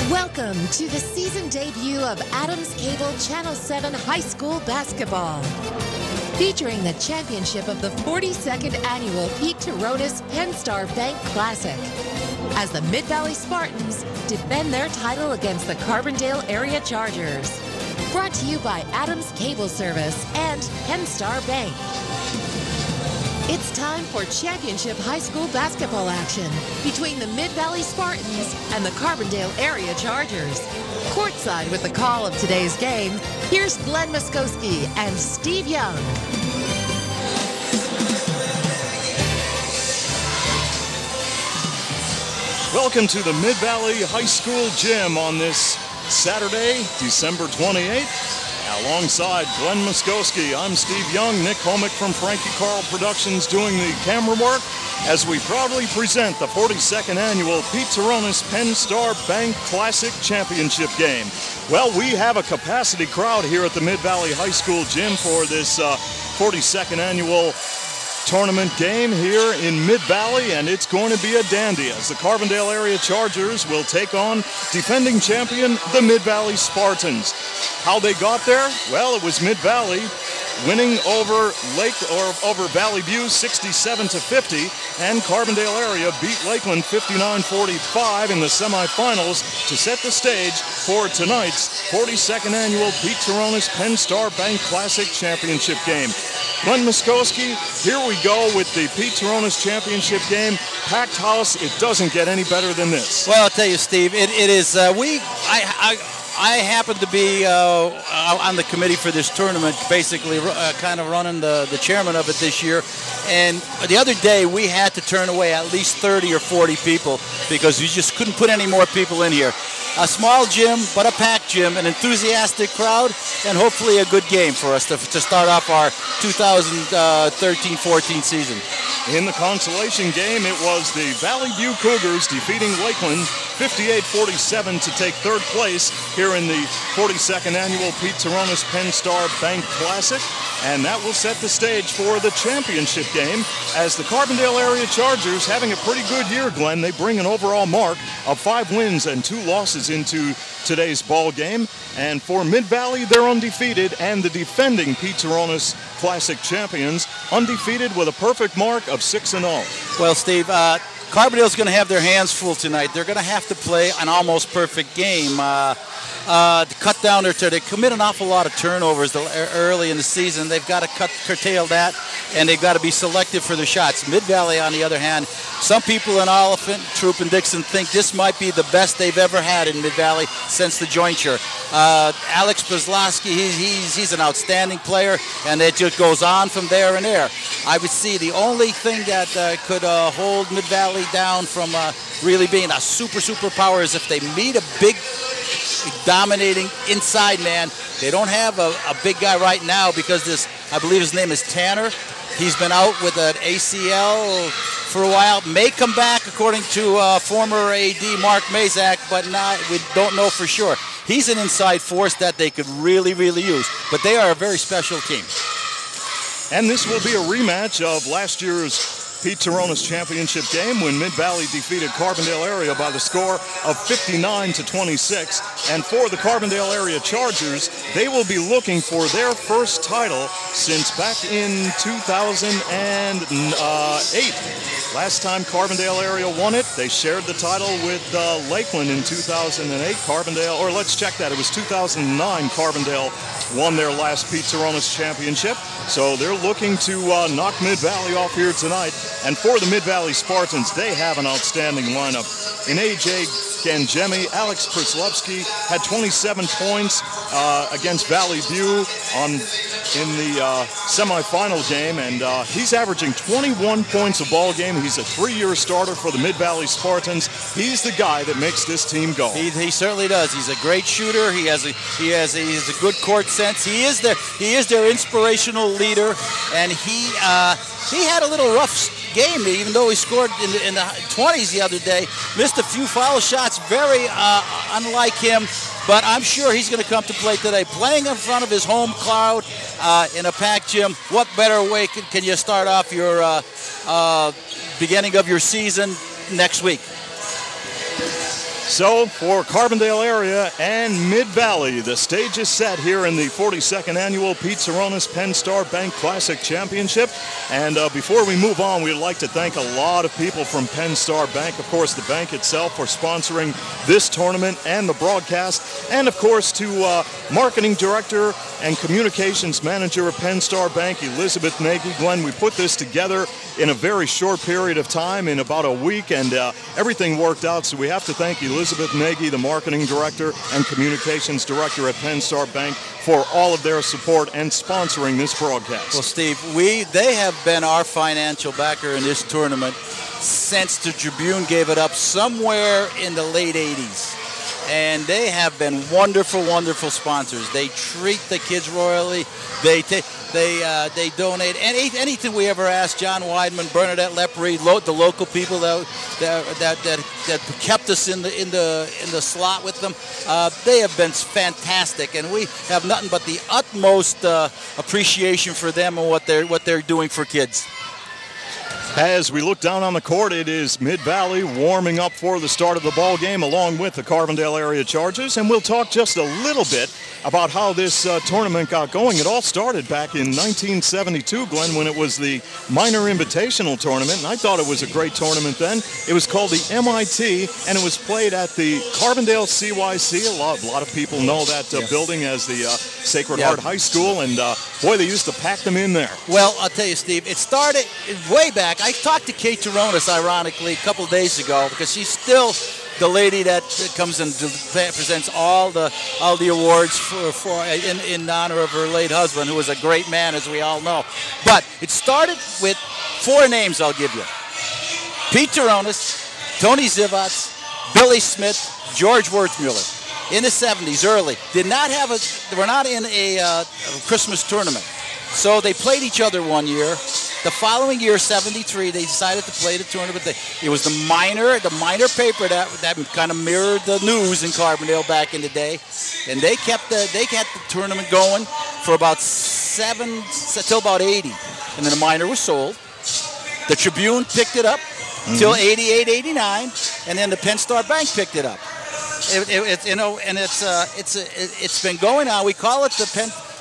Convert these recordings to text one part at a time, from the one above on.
Welcome to the season debut of Adams Cable Channel 7 High School Basketball. Featuring the championship of the 42nd Annual Pete Turonis Penn Star Bank Classic, as the Mid-Valley Spartans defend their title against the Carbondale Area Chargers. Brought to you by Adams Cable Service and Penn Star Bank. It's time for championship high school basketball action between the Mid-Valley Spartans and the Carbondale Area Chargers. Courtside with the call of today's game, here's Glenn Muskowski and Steve Young. Welcome to the Mid-Valley High School Gym on this Saturday, December 28th. Alongside Glenn Muskowski, I'm Steve Young. Nick Homick from Frankie Carl Productions doing the camera work as we proudly present the 42nd Annual Pete Turonis Penn Star Bank Classic Championship game. Well, we have a capacity crowd here at the Mid-Valley High School Gym for this 42nd Annual tournament game here in Mid-Valley, and it's going to be a dandy as the Carbondale Area Chargers will take on defending champion, the Mid-Valley Spartans. How they got there? Well, it was Mid-Valley winning over Valley View 67-50, and Carbondale Area beat Lakeland 59-45 in the semifinals to set the stage for tonight's 42nd Annual Pete Turonis Penn Star Bank Classic Championship game. Glenn Muskowski, here we go with the Pete Turonis Championship game. Packed house, it doesn't get any better than this. Well, I'll tell you, Steve, it is, I happen to be on the committee for this tournament, basically kind of running the chairman of it this year. And the other day, we had to turn away at least 30 or 40 people because we just couldn't put any more people in here. A small gym, but a packed gym, an enthusiastic crowd, and hopefully a good game for us to start off our 2013-14 season. In the consolation game, it was the Valley View Cougars defeating Lakeland 58-47 to take third place here in the 42nd Annual Pete Turonis Penn Star Bank Classic. And that will set the stage for the championship game as the Carbondale Area Chargers, having a pretty good year, Glenn. They bring an overall mark of 5 wins and 2 losses into today's ball game. And for Mid-Valley, they're undefeated, and the defending Pete Turonis Classic champions undefeated with a perfect mark of 6-0. Well, Steve, Carbondale's going to have their hands full tonight. They're going to have to play an almost perfect game. To cut down they commit an awful lot of turnovers early in the season. They've got to curtail that, and they've got to be selective for their shots. Mid-Valley, on the other hand, some people in Oliphant, Troop, and Dixon think this might be the best they've ever had in Mid-Valley since the jointure. Alex Brzlowski, he's an outstanding player, and it just goes on from there and there. I would see the only thing that could hold Mid-Valley down from really being a super power is if they meet a big, dominating inside man. They don't have a big guy right now because I believe his name is Tanner. He's been out with an ACL for a while. May come back according to former AD Mark Mazak, but we don't know for sure. He's an inside force that they could really use, but they are a very special team. And this will be a rematch of last year's Pete Turonis Championship game when Mid-Valley defeated Carbondale Area by the score of 59-26. And for the Carbondale Area Chargers, they will be looking for their first title since back in 2008. Last time Carbondale Area won it, they shared the title with Lakeland in 2008. Carbondale, or let's check that, it was 2009 Carbondale won their last Pete Turonis Championship. So they're looking to knock Mid-Valley off here tonight. And for the Mid-Valley Spartans, they have an outstanding lineup. In A.J. Gangemi, Alex Przlewski had 27 points against Valley View in the semifinal game, and he's averaging 21 points a ball game. He's a 3-year starter for the Mid-Valley Spartans. He's the guy that makes this team go. He certainly does. He's a great shooter. He has a good court sense. He is their inspirational leader, and he had a little rough game, even though he scored in the 20s the other day. Missed a few foul shots, very unlike him, but I'm sure he's going to come to play today. Playing in front of his home crowd in a packed gym, what better way can you start off your beginning of your season next week? So for Carbondale area and Mid-Valley, the stage is set here in the 42nd annual Pete Turonis Penn Star Bank Classic Championship. And before we move on, we'd like to thank a lot of people from Penn Star Bank, of course the bank itself, for sponsoring this tournament and the broadcast, and of course to Marketing Director and Communications Manager of Penn Star Bank, Elizabeth Nagy. Glenn, we put this together in a very short period of time, in about a week, and everything worked out, so we have to thank Elizabeth Nagy, the Marketing Director and Communications Director at Penn Star Bank, for all of their support and sponsoring this broadcast. Well, Steve, they have been our financial backer in this tournament since the Tribune gave it up somewhere in the late 80s. And they have been wonderful, wonderful sponsors. They treat the kids royally. They donate anything we ever ask. John Weidman, Bernadette Lepre, the local people that kept us in the slot with them. They have been fantastic, and we have nothing but the utmost appreciation for them and what they're doing for kids. As we look down on the court, it is Mid-Valley warming up for the start of the ball game along with the Carbondale area Chargers, and we'll talk just a little bit about how this tournament got going. It all started back in 1972, Glenn, when it was the Minor Invitational Tournament, and I thought it was a great tournament then. It was called the MIT, and it was played at the Carbondale CYC. A lot of people know that building as the Sacred Heart High School, and boy, they used to pack them in there. Well, I'll tell you, Steve, it started way back. I talked to Kate Turonis, ironically, a couple of days ago, because she's still the lady that comes and presents all the awards in honor of her late husband, who was a great man, as we all know. But it started with 4 names I'll give you: Pete Turonis, Tony Zivotz, Billy Smith, George Wertzmuller. In the 70s, early, they were not in a Christmas tournament, so they played each other one year. The following year, 73, they decided to play the tournament. It was the minor paper that kind of mirrored the news in Carbondale back in the day, and they kept the tournament going for about till about 80, and then the minor was sold. The Tribune picked it up till 88, 89, and then the Penn Star Bank picked it up. It's been going on. We call it the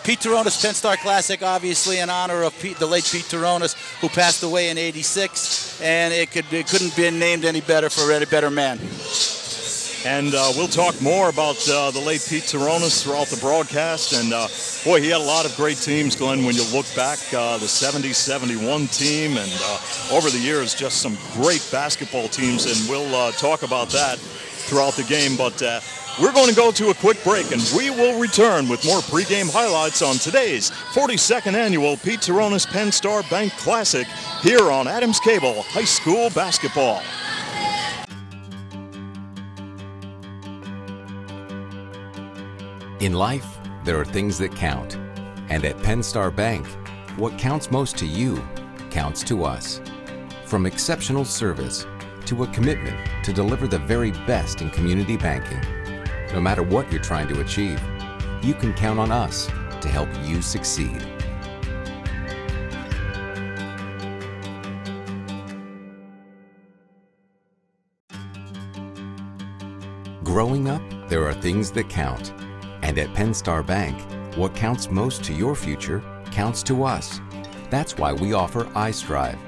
Pete Turonis Penn Star Classic, obviously in honor of the late Pete Turonis, who passed away in '86, and it couldn't be named any better for any better man. And we'll talk more about the late Pete Turonis throughout the broadcast. And boy, he had a lot of great teams, Glenn, when you look back. The 70-71 team, and over the years, just some great basketball teams. And we'll talk about that throughout the game. But we're going to go to a quick break, and we will return with more pregame highlights on today's 42nd annual Pete Turonis Penn Star Bank Classic here on Adams Cable High School Basketball. In life, there are things that count. And at Penn Star Bank, what counts most to you counts to us. From exceptional service to a commitment to deliver the very best in community banking. No matter what you're trying to achieve, you can count on us to help you succeed. Growing up, there are things that count. And at Penn Star Bank, what counts most to your future counts to us. That's why we offer iStrive,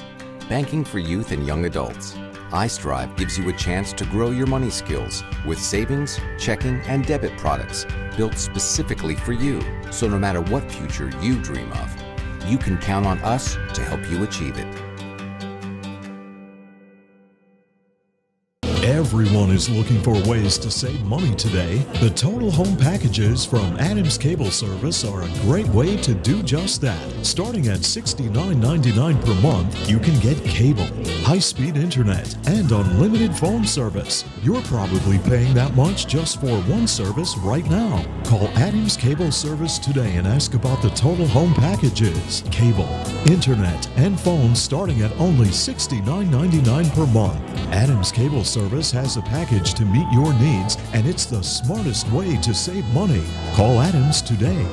banking for youth and young adults. iStrive gives you a chance to grow your money skills with savings, checking, and debit products built specifically for you. So no matter what future you dream of, you can count on us to help you achieve it. Everyone is looking for ways to save money today. The Total Home Packages from Adams Cable Service are a great way to do just that. Starting at $69.99 per month, you can get cable, high-speed internet, and unlimited phone service. You're probably paying that much just for one service right now. Call Adams Cable Service today and ask about the Total Home Packages. Cable, internet, and phones starting at only $69.99 per month. Adams Cable Service has a package to meet your needs, and it's the smartest way to save money. Call Adams today.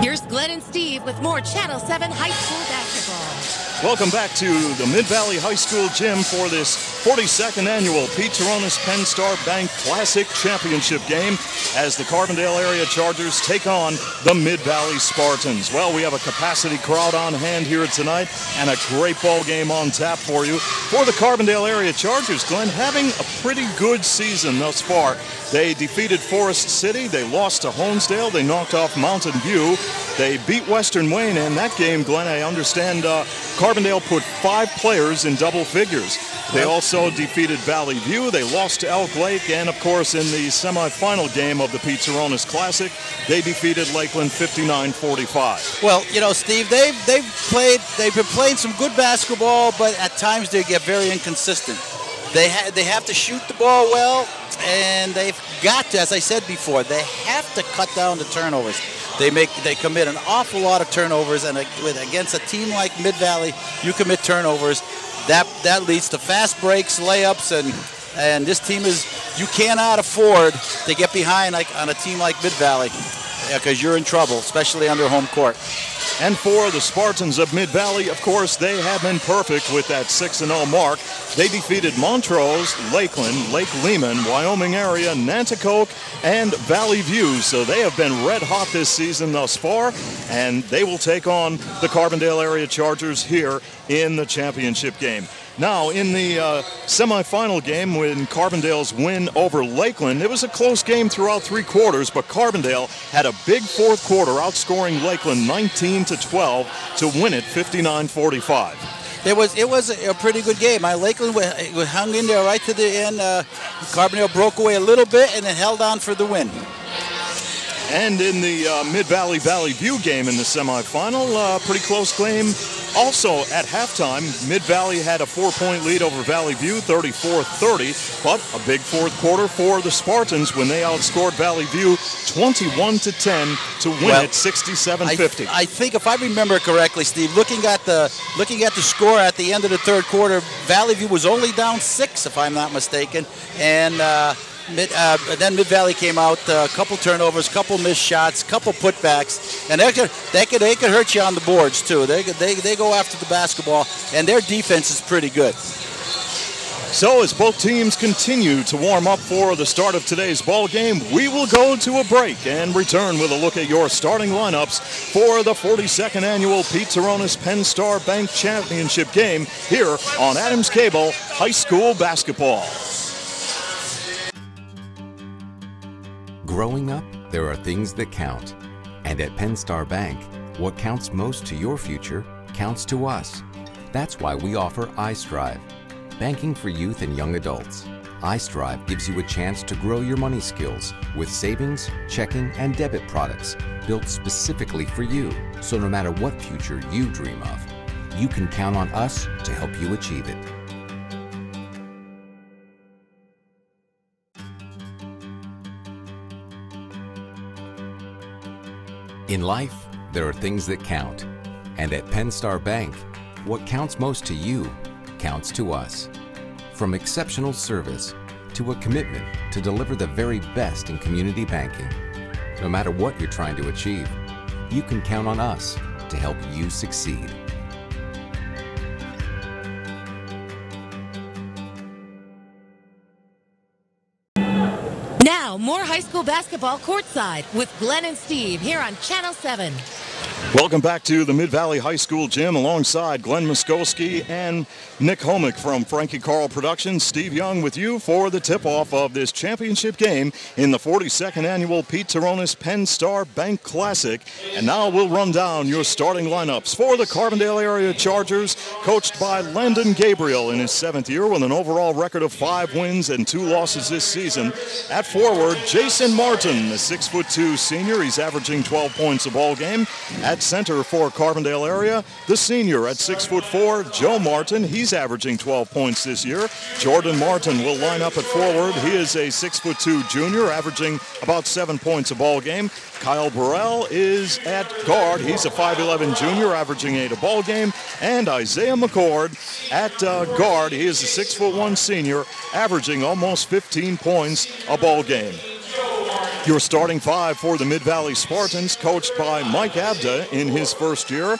Here's Glenn and Steve with more Channel 7 High School Basketball. Welcome back to the Mid-Valley High School Gym for this 42nd annual Pete Turonis Penn Star Bank Classic Championship game as the Carbondale area Chargers take on the Mid-Valley Spartans. Well, we have a capacity crowd on hand here tonight and a great ball game on tap for you. For the Carbondale area Chargers, Glenn, having a pretty good season thus far. They defeated Forest City, they lost to Honesdale, they knocked off Mountain View, they beat Western Wayne, and that game, Glenn, I understand Carbondale put 5 players in double figures. They also defeated Valley View, they lost to Elk Lake, and of course in the semifinal game of the Pete Turonis Classic, they defeated Lakeland 59-45. Well, you know, Steve, they've been playing some good basketball, but at times they get very inconsistent. They have to shoot the ball well, and they've got to, as I said before, they have to cut down the turnovers. They commit an awful lot of turnovers, and against a team like Mid-Valley, you commit turnovers. That leads to fast breaks, layups, and this team you cannot afford to get behind on a team like Mid-Valley because you're in trouble, especially under home court. And for the Spartans of Mid-Valley, of course, they have been perfect with that 6-0 mark. They defeated Montrose, Lakeland, Lake Lehman, Wyoming area, Nanticoke, and Valley View. So they have been red hot this season thus far, and they will take on the Carbondale area Chargers here in the championship game. Now, in the semifinal game, when Carbondale's win over Lakeland, it was a close game throughout 3 quarters, but Carbondale had a big 4th quarter, outscoring Lakeland 19-12 to win it 59-45. It was a pretty good game. Lakeland hung in there right to the end. Carbondale broke away a little bit and then held on for the win. And in the Mid-Valley Valley View game in the semifinal, pretty close game. Also at halftime, Mid-Valley had a 4-point lead over Valley View, 34-30, but a big 4th quarter for the Spartans when they outscored Valley View 21-10 to win it 67-50. I think if I remember correctly, Steve, looking at the score at the end of the 3rd quarter, Valley View was only down 6, if I'm not mistaken, and then Mid-Valley came out, a couple turnovers, couple missed shots, couple putbacks, and they could hurt you on the boards too. They go after the basketball, and their defense is pretty good. So as both teams continue to warm up for the start of today's ball game, we will go to a break and return with a look at your starting lineups for the 42nd annual Pete Turonis Penn Star Bank Championship game here on Adams Cable High School Basketball. Growing up, there are things that count. And at Penn Star Bank, what counts most to your future counts to us. That's why we offer iStrive, banking for youth and young adults. iStrive gives you a chance to grow your money skills with savings, checking, and debit products built specifically for you. So no matter what future you dream of, you can count on us to help you achieve it. In life, there are things that count. And at Penn Star Bank, what counts most to you counts to us. From exceptional service to a commitment to deliver the very best in community banking. No matter what you're trying to achieve, you can count on us to help you succeed. Now, more high school basketball courtside with Glenn and Steve here on Channel 7. Welcome back to the Mid-Valley High School Gym alongside Glenn Muskowski and Nick Homick from Frankie Carl Productions. Steve Young with you for the tip-off of this championship game in the 42nd annual Pete Turonis Penn Star Bank Classic. And now we'll run down your starting lineups for the Carbondale area Chargers, coached by Landon Gabriel in his 7th year with an overall record of 5 wins and 2 losses this season. At forward, Jason Martin, the 6'2" senior. He's averaging 12 points a ball game. At center for Carbondale area, the senior at 6'4", Joe Martin. He's averaging 12 points this year. Jordan Martin will line up at forward. He is a 6'2" junior, averaging about 7 points a ball game. Kyle Burrell is at guard. He's a 5'11" junior, averaging 8 a ball game. And Isaiah McCord at guard. He is a 6'1" senior, averaging almost 15 points a ball game. Your starting 5 for the Mid-Valley Spartans, coached by Mike Abda in his 1st year.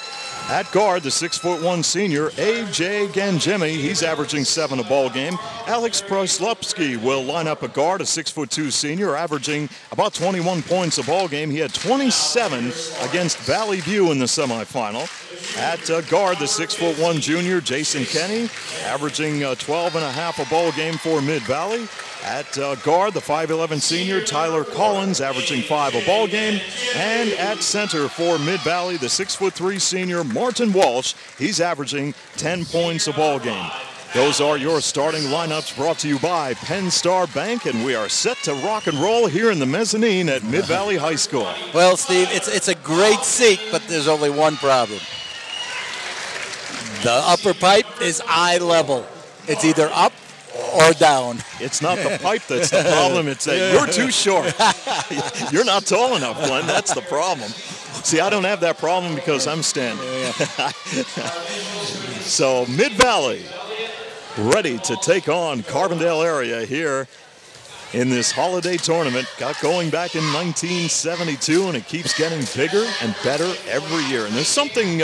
At guard, the 6'1" senior, A.J. Ganjemi. He's averaging 7 a ball game. Alex Proslupski will line up at guard, a 6'2" senior, averaging about 21 points a ball game. He had 27 against Valley View in the semifinal. At guard, the 6'1" junior, Jason Kenny, averaging 12 and a half a ball game for Mid-Valley. At guard, the 5'11" senior, Tyler Collins, averaging 5 a ball game. And at center for Mid-Valley, the 6'3" senior, Martin Walsh. He's averaging 10 points a ball game. Those are your starting lineups brought to you by Penn Star Bank, and we are set to rock and roll here in the mezzanine at Mid-Valley High School. Well, Steve, it's a great seat, but there's only one problem. The upper pipe is eye level. It's either up or down. It's not the pipe that's the problem. It's that you're too short. You're not tall enough, Glenn. That's the problem. See, I don't have that problem because I'm standing. So Mid-Valley ready to take on Carbondale area here in this holiday tournament. Got going back in 1972, and it keeps getting bigger and better every year. And there's something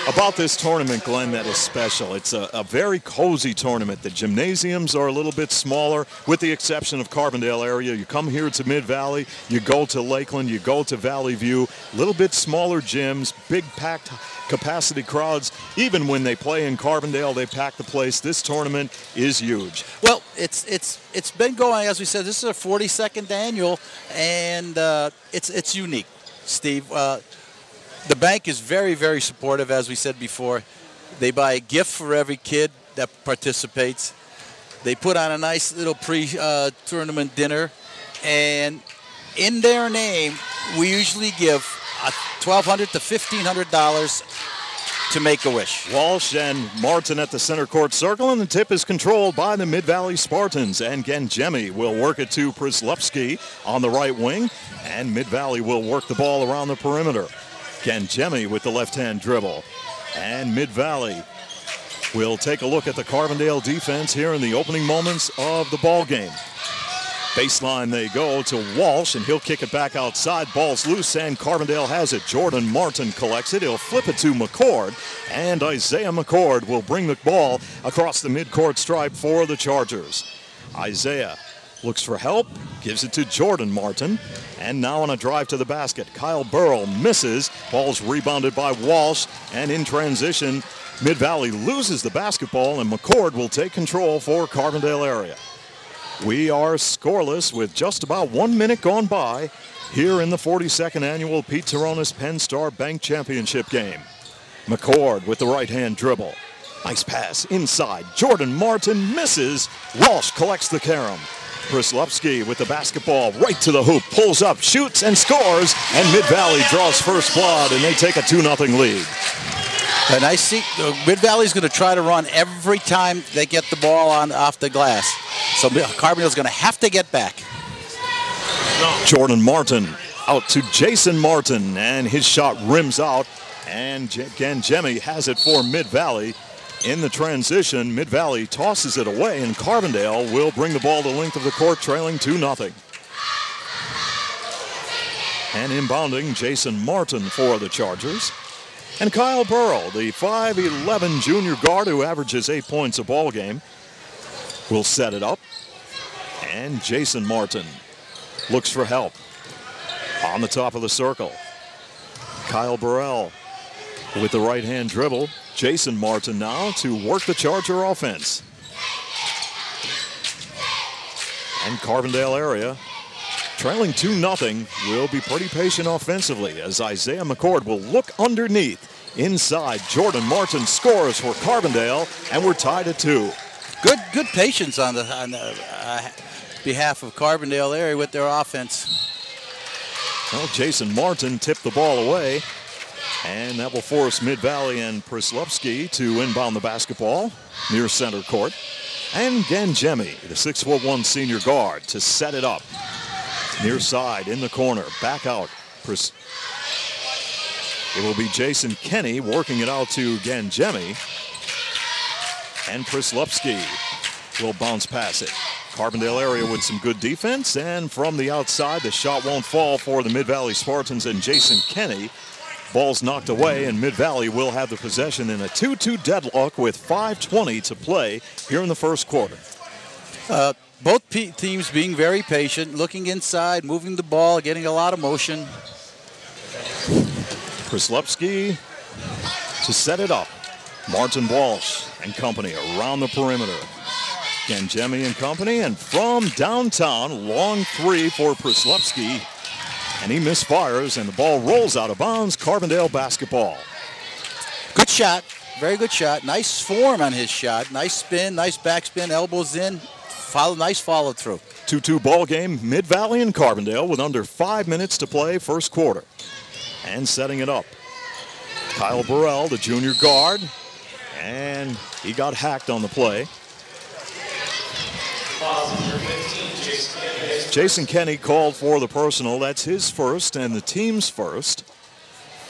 about this tournament, Glenn, that is special. It's a very cozy tournament. The gymnasiums are a little bit smaller, with the exception of Carbondale area. You come here to Mid-Valley, you go to Lakeland, you go to Valley View, a little bit smaller gyms, big packed capacity crowds. Even when they play in Carbondale, they pack the place. This tournament is huge. Well, it's been going, as we said, this is our 42nd annual, and it's unique, Steve. The bank is very, very supportive, as we said before. They buy a gift for every kid that participates. They put on a nice little pre-tournament dinner. And in their name, we usually give $1,200 to $1,500 to Make-A-Wish. Walsh and Martin at the center court circle, and the tip is controlled by the Mid-Valley Spartans. And Ganjemi will work it to Prislupski on the right wing, and Mid-Valley will work the ball around the perimeter. Ganjemi with the left-hand dribble. And Mid-Valley will take a look at the Carbondale defense here in the opening moments of the ball game. Baseline they go to Walsh, and he'll kick it back outside. Ball's loose, and Carbondale has it. Jordan Martin collects it. He'll flip it to McCord, and Isaiah McCord will bring the ball across the midcourt stripe for the Chargers. Isaiah looks for help, gives it to Jordan Martin, and now on a drive to the basket. Kyle Burrell misses. Ball's rebounded by Walsh, and in transition, Mid-Valley loses the basketball, and McCord will take control for Carbondale area. We are scoreless with just about 1 minute gone by here in the 42nd annual Pete Turonis Penn Star Bank Championship game. McCord with the right-hand dribble. Nice pass inside. Jordan Martin misses. Walsh collects the carom. Prislupski with the basketball right to the hoop, pulls up, shoots, and scores, and Mid-Valley draws first blood, and they take a 2-0 lead. And I see Mid-Valley's going to try to run every time they get the ball off the glass. So Carbondale's going to have to get back. Jordan Martin out to Jason Martin, and his shot rims out, and Ganjemi has it for Mid-Valley. In the transition, Mid-Valley tosses it away, and Carbondale will bring the ball the length of the court, trailing 2-0. And inbounding, Jason Martin for the Chargers. And Kyle Burrell, the 5'11" junior guard who averages 8 points a ball game, will set it up. And Jason Martin looks for help on the top of the circle. Kyle Burrell with the right-hand dribble. Jason Martin now to work the Charger offense. And Carbondale area, trailing 2-0, will be pretty patient offensively as Isaiah McCord will look underneath. Inside, Jordan Martin scores for Carbondale, and we're tied at 2. Good patience on the behalf of Carbondale area with their offense. Well, Jason Martin tipped the ball away, and that will force Mid-Valley and Prislupski to inbound the basketball near center court. And Ganjemi, the 6'1" senior guard, to set it up. Near side in the corner, back out. It will be Jason Kenny working it out to Ganjemi. And Prislupski will bounce past it. Carbondale area with some good defense, and from the outside, the shot won't fall for the Mid-Valley Spartans, and Jason Kenny Ball's knocked away, and Mid-Valley will have the possession in a 2-2 deadlock with 5:20 to play here in the first quarter. Both teams being very patient, looking inside, moving the ball, getting a lot of motion. Prislepski to set it up. Martin Walsh and company around the perimeter. Genjemi and company, and from downtown, long three for Prislepski. And he misfires, and the ball rolls out of bounds. Carbondale basketball. Good shot. Very good shot. Nice form on his shot. Nice spin, nice backspin, elbows in. Nice follow through. 2-2 ball game, Mid-Valley and Carbondale with under 5 minutes to play first quarter. And setting it up. Kyle Burrell, the junior guard. And he got hacked on the play. Jason Kenny called for the personal. That's his first and the team's first.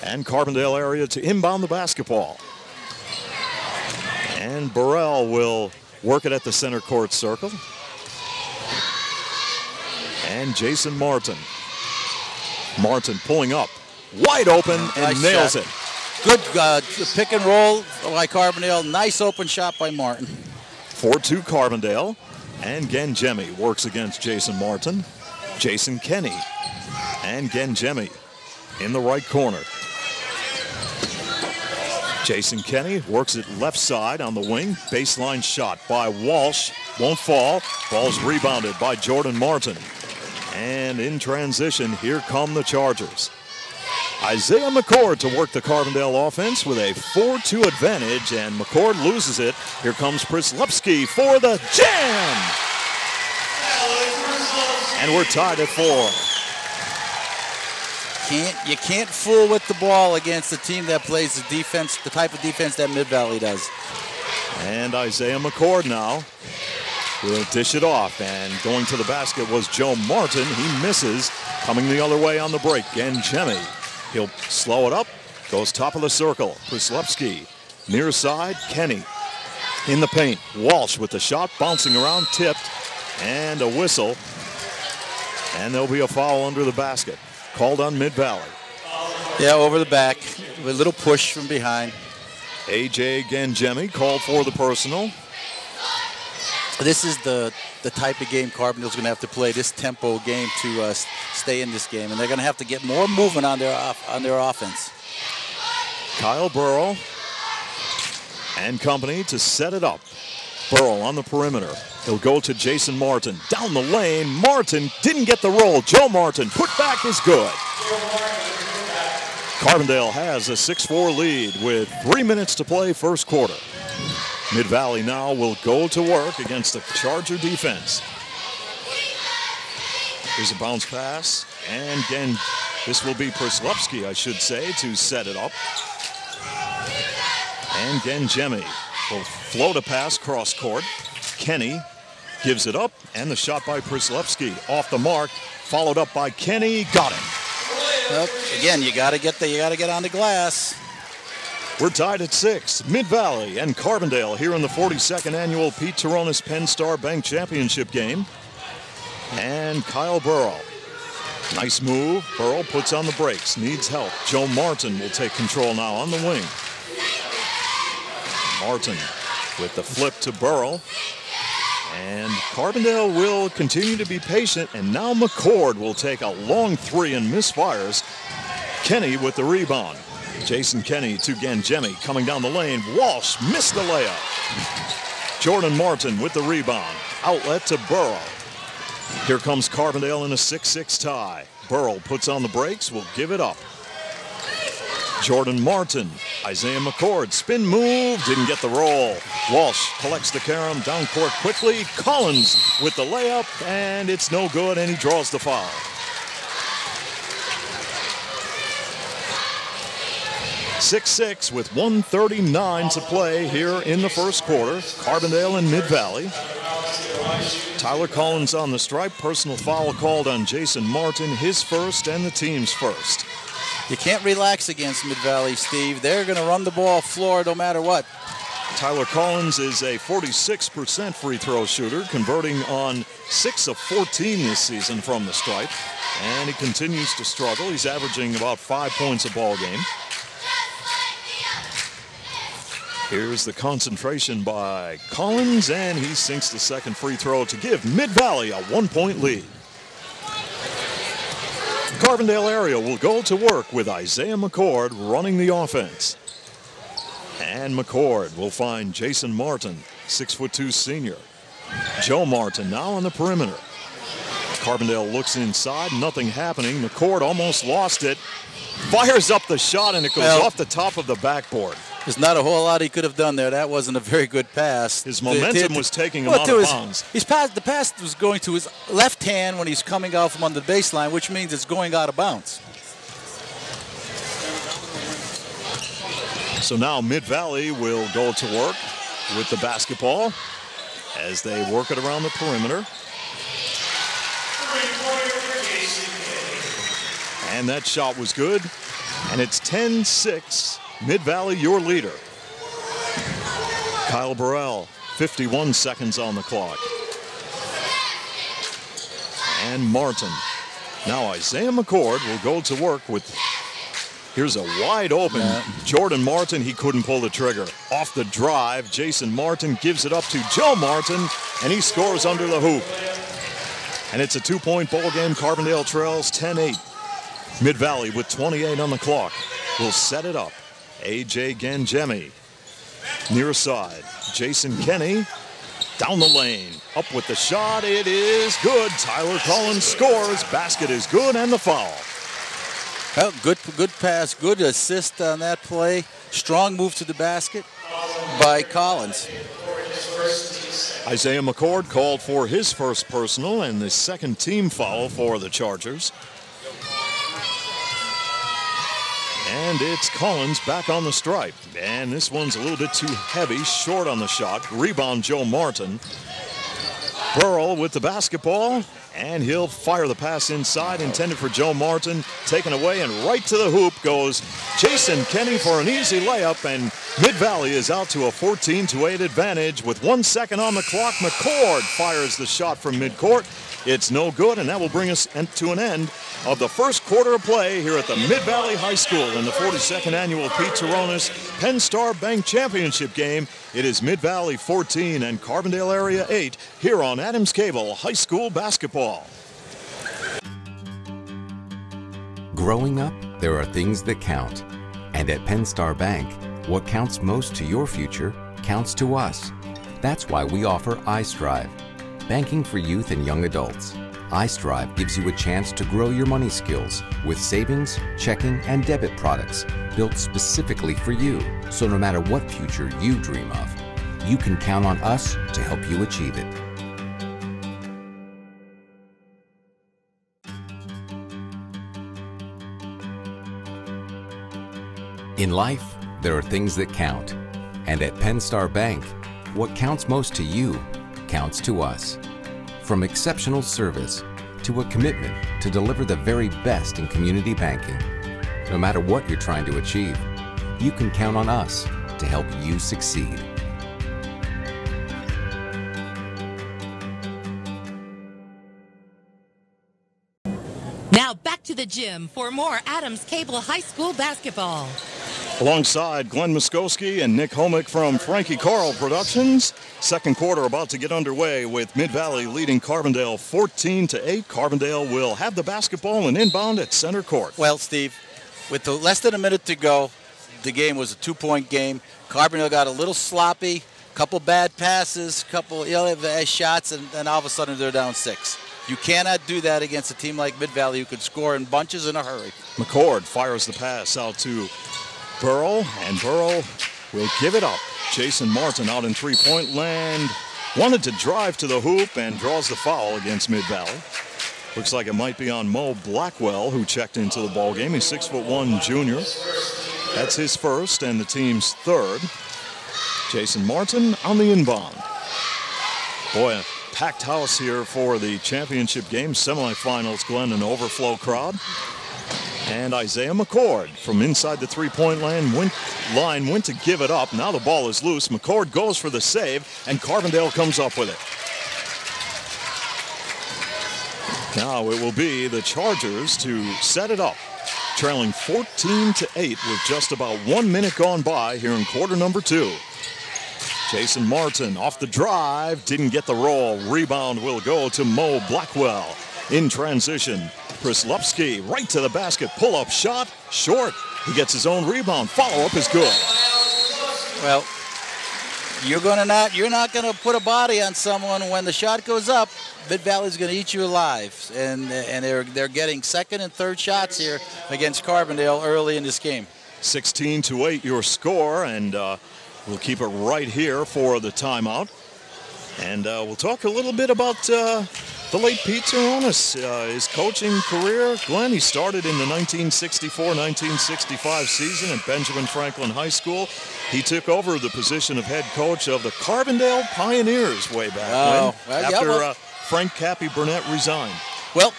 And Carbondale area to inbound the basketball. And Burrell will work it at the center court circle. And Jason Martin. Martin pulling up. Wide open and nice nails shot. it. Good pick and roll by Carbondale. Nice open shot by Martin. 4-2 Carbondale. And Genjemi works against Jason Martin. Jason Kenny. And Genjemi in the right corner. Jason Kenny works it left side on the wing. Baseline shot by Walsh. Won't fall. Ball's rebounded by Jordan Martin. And in transition, here come the Chargers. Isaiah McCord to work the Carbondale offense with a 4-2 advantage, and McCord loses it. Here comes Prislepski for the jam! And we're tied at 4. You can't fool with the ball against a team that plays the defense, the type of defense that Mid-Valley does. And Isaiah McCord now will dish it off, and going to the basket was Joe Martin. He misses, coming the other way on the break. Genjemi, he'll slow it up, goes top of the circle. Prislepski, near side, Kenny in the paint. Walsh with the shot, bouncing around, tipped, and a whistle. And there'll be a foul under the basket, called on Mid-Valley. Yeah, over the back, with a little push from behind. A.J. Genjemi called for the personal. This is the type of game Carbondale's going to have to play, this tempo game to stay in this game, and they're going to have to get more movement on their offense. Kyle Burrell and company to set it up. Burrell on the perimeter. He'll go to Jason Martin. Down the lane, Martin didn't get the roll. Joe Martin, put back is good. Carbondale has a 6-4 lead with 3 minutes to play first quarter. Mid-Valley now will go to work against the Charger defense. Here's a bounce pass, and again, this will be Prislepski, I should say, to set it up. And Genjemi will float a pass cross court. Kenny gives it up, and the shot by Prislepski off the mark, followed up by Kenny. Got him. Well, again, you got to get on the glass. We're tied at 6. Mid-Valley and Carbondale here in the 42nd annual Pete Turonis Penn Star Bank Championship game. And Kyle Burrell. Nice move. Burrell puts on the brakes, needs help. Joe Martin will take control now on the wing. Martin with the flip to Burrell. And Carbondale will continue to be patient, and now McCord will take a long three and misfires. Kenny with the rebound. Jason Kenny to Genjemi coming down the lane. Walsh missed the layup. Jordan Martin with the rebound. Outlet to Burrell. Here comes Carbondale in a 6-6 tie. Burrell puts on the brakes, will give it up. Jordan Martin, Isaiah McCord, spin move, didn't get the roll. Walsh collects the carom down court quickly. Collins with the layup, and it's no good, and he draws the foul. .6 with 1:39 to play here in the first quarter. Carbondale and Mid-Valley. Tyler Collins on the stripe. Personal foul called on Jason Martin, his first and the team's first. You can't relax against Mid-Valley, Steve. They're going to run the ball floor no matter what. Tyler Collins is a 46% free throw shooter, converting on 6 of 14 this season from the stripe. And he continues to struggle. He's averaging about 5 points a ball game. Here's the concentration by Collins, and he sinks the second free throw to give Mid-Valley a 1-point lead. Carbondale area will go to work with Isaiah McCord running the offense. And McCord will find Jason Martin, 6'2" senior. Joe Martin now on the perimeter. Carbondale looks inside, nothing happening. McCord almost lost it. Fires up the shot, and it goes off the top of the backboard. There's not a whole lot he could have done there. That wasn't a very good pass. His momentum was taking him out of bounds. The pass was going to his left hand when he's coming out from under the baseline, which means it's going out of bounds. So now Mid-Valley will go to work with the basketball as they work it around the perimeter. And that shot was good. And it's 10-6. Mid-Valley, your leader. Kyle Burrell, 51 seconds on the clock. And Martin. Now Isaiah McCord will go to work with, here's a wide open Jordan Martin. He couldn't pull the trigger. Off the drive, Jason Martin gives it up to Joe Martin, and he scores under the hoop. And it's a 2-point ball game. Carbondale trails 10-8. Mid-Valley with 28 on the clock will set it up. A.J. Gangemi, near side. Jason Kenny, down the lane. Up with the shot, it is good. Tyler Collins scores, basket is good, and the foul. Well, good pass, good assist on that play. Strong move to the basket by Collins. Isaiah McCord called for his first personal and the second team foul for the Chargers. And it's Collins back on the stripe. And this one's a little bit too heavy, short on the shot. Rebound, Joe Martin. Burrell with the basketball, and he'll fire the pass inside, intended for Joe Martin. Taken away, and right to the hoop goes Jason Kenny for an easy layup, and Mid-Valley is out to a 14-8 advantage. With 1 second on the clock, McCord fires the shot from midcourt. It's no good, and that will bring us to an end of the first quarter of play here at the Mid-Valley High School in the 42nd annual Pete Turonis Penn Star Bank Championship game. It is Mid-Valley 14 and Carbondale area 8 here on Adams Cable High School basketball. Growing up, there are things that count. And at Penn Star Bank, what counts most to your future counts to us. That's why we offer iStrive, banking for youth and young adults. iStrive gives you a chance to grow your money skills with savings, checking, and debit products built specifically for you. So no matter what future you dream of, you can count on us to help you achieve it. In life, there are things that count. And at Penn Star Bank, what counts most to you counts to us. From exceptional service to a commitment to deliver the very best in community banking. No matter what you're trying to achieve, you can count on us to help you succeed. Now back to the gym for more Adams Cable High School basketball. Alongside Glenn Muskowski and Nick Homick from Frankie Carl Productions. Second quarter about to get underway with Mid-Valley leading Carbondale 14-8. Carbondale will have the basketball and inbound at center court. Well, Steve, with less than a minute to go, the game was a 2-point game. Carbondale got a little sloppy, couple bad passes, couple shots, and all of a sudden they're down 6. You cannot do that against a team like Mid-Valley who could score in bunches in a hurry. McCord fires the pass out to Burrell, and Burrell will give it up. Jason Martin out in three-point land. Wanted to drive to the hoop and draws the foul against Mid-Valley. Looks like it might be on Mo Blackwell, who checked into the ball game. He's 6'1" junior. That's his first and the team's third. Jason Martin on the inbound. Boy, a packed house here for the championship game. Semifinals, Glenn, an overflow crowd. And Isaiah McCord from inside the three-point line went to give it up. Now the ball is loose. McCord goes for the save, and Carbondale comes up with it. Now it will be the Chargers to set it up, trailing 14-8 with just about 1 minute gone by here in quarter number 2. Jason Martin off the drive, didn't get the roll. Rebound will go to Mo Blackwell. In transition, Prislupski right to the basket. Pull-up shot, short. He gets his own rebound. Follow-up is good. Well, you're not gonna put a body on someone when the shot goes up. Mid-Valley's gonna eat you alive, and they're getting second and third shots here against Carbondale early in this game. 16-8 your score, and we'll keep it right here for the timeout. And we'll talk a little bit about the late Pete Turonis, his coaching career. Glenn, he started in the 1964-1965 season at Benjamin Franklin High School. He took over the position of head coach of the Carbondale Pioneers way back when, after Frank Cappy Burnett resigned. Well,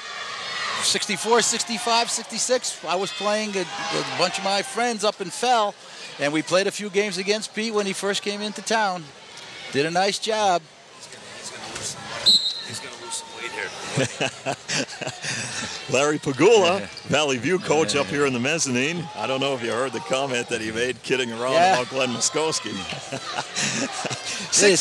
64, 65, 66, I was playing a bunch of my friends up in Fell, and we played a few games against Pete when he first came into town. Did a nice job. He's going to lose some weight here. Larry Pagula, Valley View coach up here in the mezzanine. I don't know if you heard the comment that he made kidding around about Glenn Muskowski.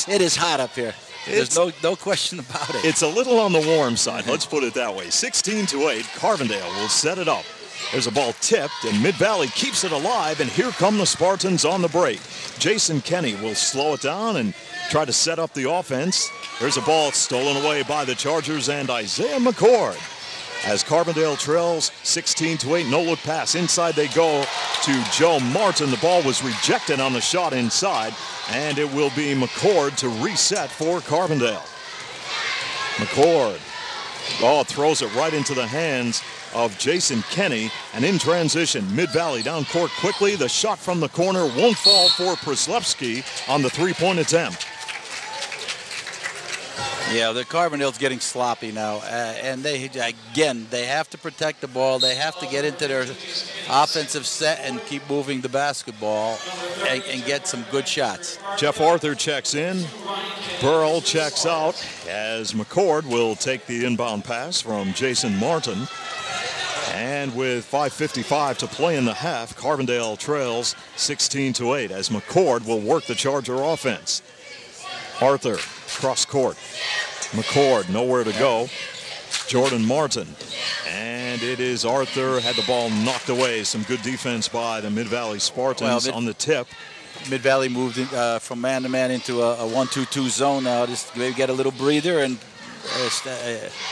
It is hot up here. There's no question about it. It's a little on the warm side, let's put it that way. 16-8, Carbondale will set it up. There's a ball tipped, and Mid-Valley keeps it alive, and here come the Spartans on the break. Jason Kenny will slow it down and try to set up the offense. There's a ball stolen away by the Chargers and Isaiah McCord. As Carbondale trails 16-8, no-look pass. Inside they go to Joe Martin. The ball was rejected on the shot inside, and it will be McCord to reset for Carbondale. McCord, throws it right into the hands of Jason Kenny, and in transition, Mid-Valley down court quickly. The shot from the corner won't fall for Prislupski on the three-point attempt. Yeah, the Carbondale's getting sloppy now, and they have to protect the ball. They have to get into their offensive set and keep moving the basketball and get some good shots. Jeff Arthur checks in. Burrell checks out as McCord will take the inbound pass from Jason Martin. And with 5:55 to play in the half, Carbondale trails 16-8 as McCord will work the Charger offense. Arthur cross court. McCord nowhere to go. Jordan Martin. And it is Arthur, had the ball knocked away. Some good defense by the Mid-Valley Spartans on the tip. Mid-Valley moved from man-to-man into a 1-2-2 zone now. Just maybe get a little breather and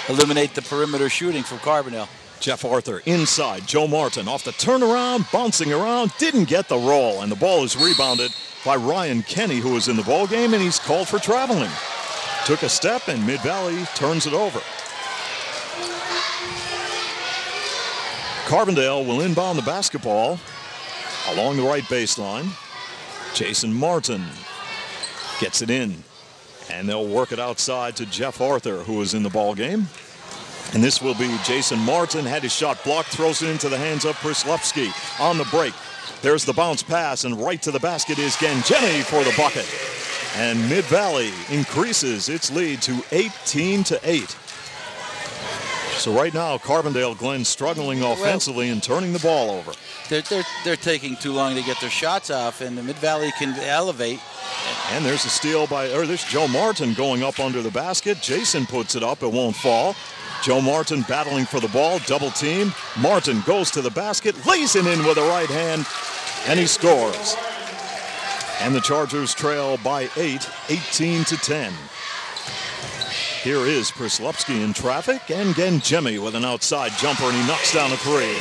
eliminate the perimeter shooting from Carbondale. Jeff Arthur inside. Joe Martin off the turnaround, bouncing around, didn't get the roll, and the ball is rebounded by Ryan Kenny, who was in the ball game, and he's called for traveling. Took a step, and Mid-Valley turns it over. Carbondale will inbound the basketball along the right baseline. Jason Martin gets it in, and they'll work it outside to Jeff Arthur, who is in the ball game. And this will be Jason Martin, had his shot blocked, throws it into the hands of Prislupski on the break. There's the bounce pass, and right to the basket is Gangemi for the bucket. And Mid-Valley increases its lead to 18-8. So right now, Carbondale, Glenn, struggling offensively and turning the ball over. They're taking too long to get their shots off, and the Mid-Valley can elevate. And there's a steal there's Joe Martin going up under the basket. Jason puts it up, it won't fall. Joe Martin battling for the ball, double team. Martin goes to the basket, lays it in with a right hand, and he scores. And the Chargers trail by 8, 18-10. Here is Prislupski in traffic, and Gangemi with an outside jumper, and he knocks down a three.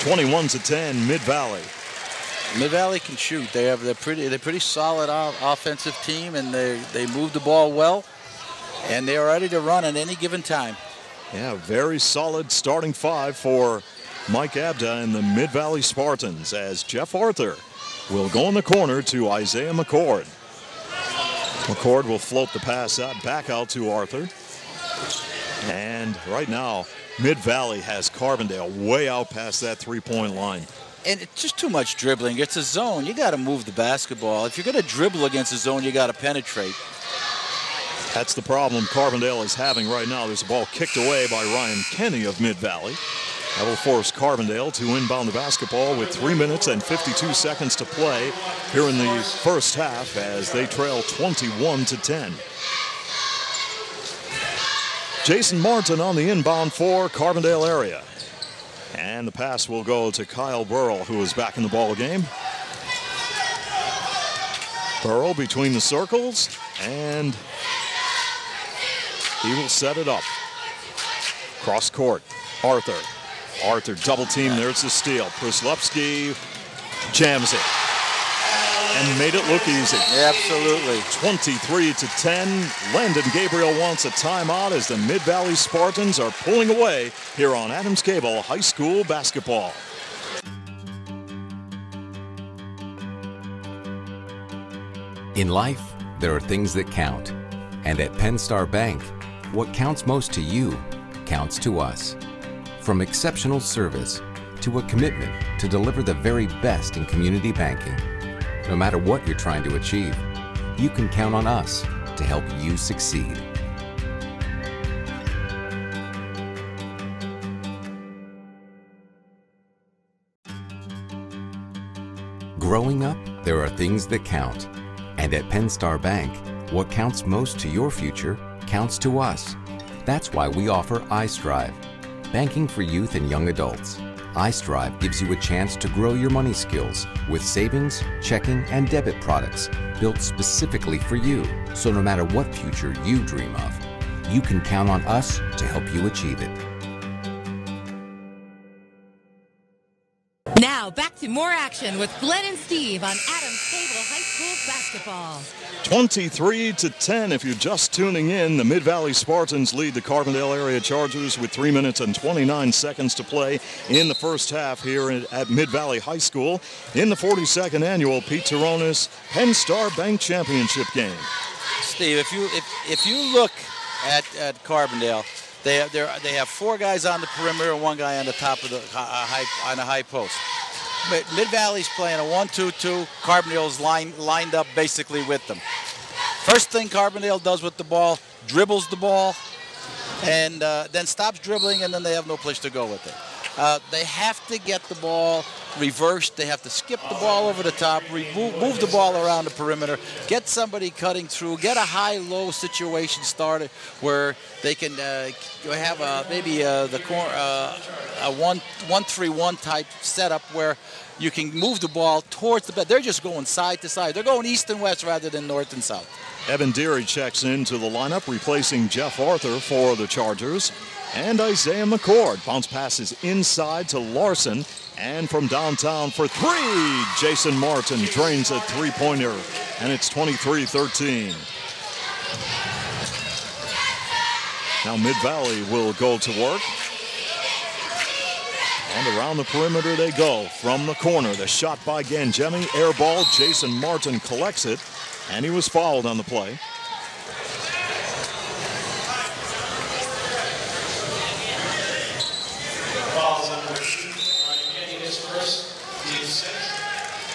21-10, Mid-Valley. Mid-Valley can shoot. They're pretty solid offensive team, and they move the ball well, and they are ready to run at any given time. Yeah, very solid starting five for Mike Abda and the Mid-Valley Spartans, as Jeff Arthur will go in the corner to Isaiah McCord. McCord will float the pass back out to Arthur. And right now, Mid-Valley has Carbondale way out past that three-point line. And it's just too much dribbling. It's a zone. You got to move the basketball. If you're going to dribble against a zone, you got to penetrate. That's the problem Carbondale is having right now. There's a ball kicked away by Ryan Kenny of Mid-Valley. That will force Carbondale to inbound the basketball with 3 minutes and 52 seconds to play here in the first half as they trail 21-10. Jason Martin on the inbound for Carbondale area. And the pass will go to Kyle Burrell, who is back in the ball game. Burrell between the circles, and he will set it up. Cross court, Arthur. Arthur double team, there's the steal. Prislepski jams it and made it look easy. Absolutely. 23-10. Landon Gabriel wants a timeout as the Mid-Valley Spartans are pulling away here on Adams Cable High School basketball. In life, there are things that count. And at Penn Star Bank, what counts most to you counts to us. From exceptional service to a commitment to deliver the very best in community banking. No matter what you're trying to achieve, you can count on us to help you succeed. Growing up, there are things that count. And at Penn Star Bank, what counts most to your future counts to us. That's why we offer iStrive, banking for youth and young adults. iStrive gives you a chance to grow your money skills with savings, checking, and debit products built specifically for you. So no matter what future you dream of, you can count on us to help you achieve it. Now back to more action with Glenn and Steve on Adams Cable High School basketball. 23-10. If you're just tuning in, the Mid-Valley Spartans lead the Carbondale area Chargers with 3 minutes and 29 seconds to play in the first half here at Mid-Valley High School in the 42nd annual Pete Turonis Penn Star Bank Championship game. Steve, if you look at Carbondale, they have 4 guys on the perimeter and 1 guy on the top of the high post. Mid-Valley's playing a 1-2-2. Carbondale's lined up basically with them. First thing Carbondale does with the ball, dribbles the ball, and then stops dribbling, and then they have no place to go with it. They have to get the ball reversed. They have to skip the ball over the top, move the ball around the perimeter, get somebody cutting through, get a high-low situation started where they can have maybe a 1-3-1 type setup where you can move the ball towards the bed. They're just going side to side. They're going east and west rather than north and south. Evan Deary checks into the lineup, replacing Jeff Arthur for the Chargers. And Isaiah McCord bounce passes inside to Larson. And from downtown for 3, Jason Martin drains a three-pointer. And it's 23-13. Now Mid-Valley will go to work. And around the perimeter they go. From the corner, the shot by Gangemi, air ball. Jason Martin collects it, and he was fouled on the play.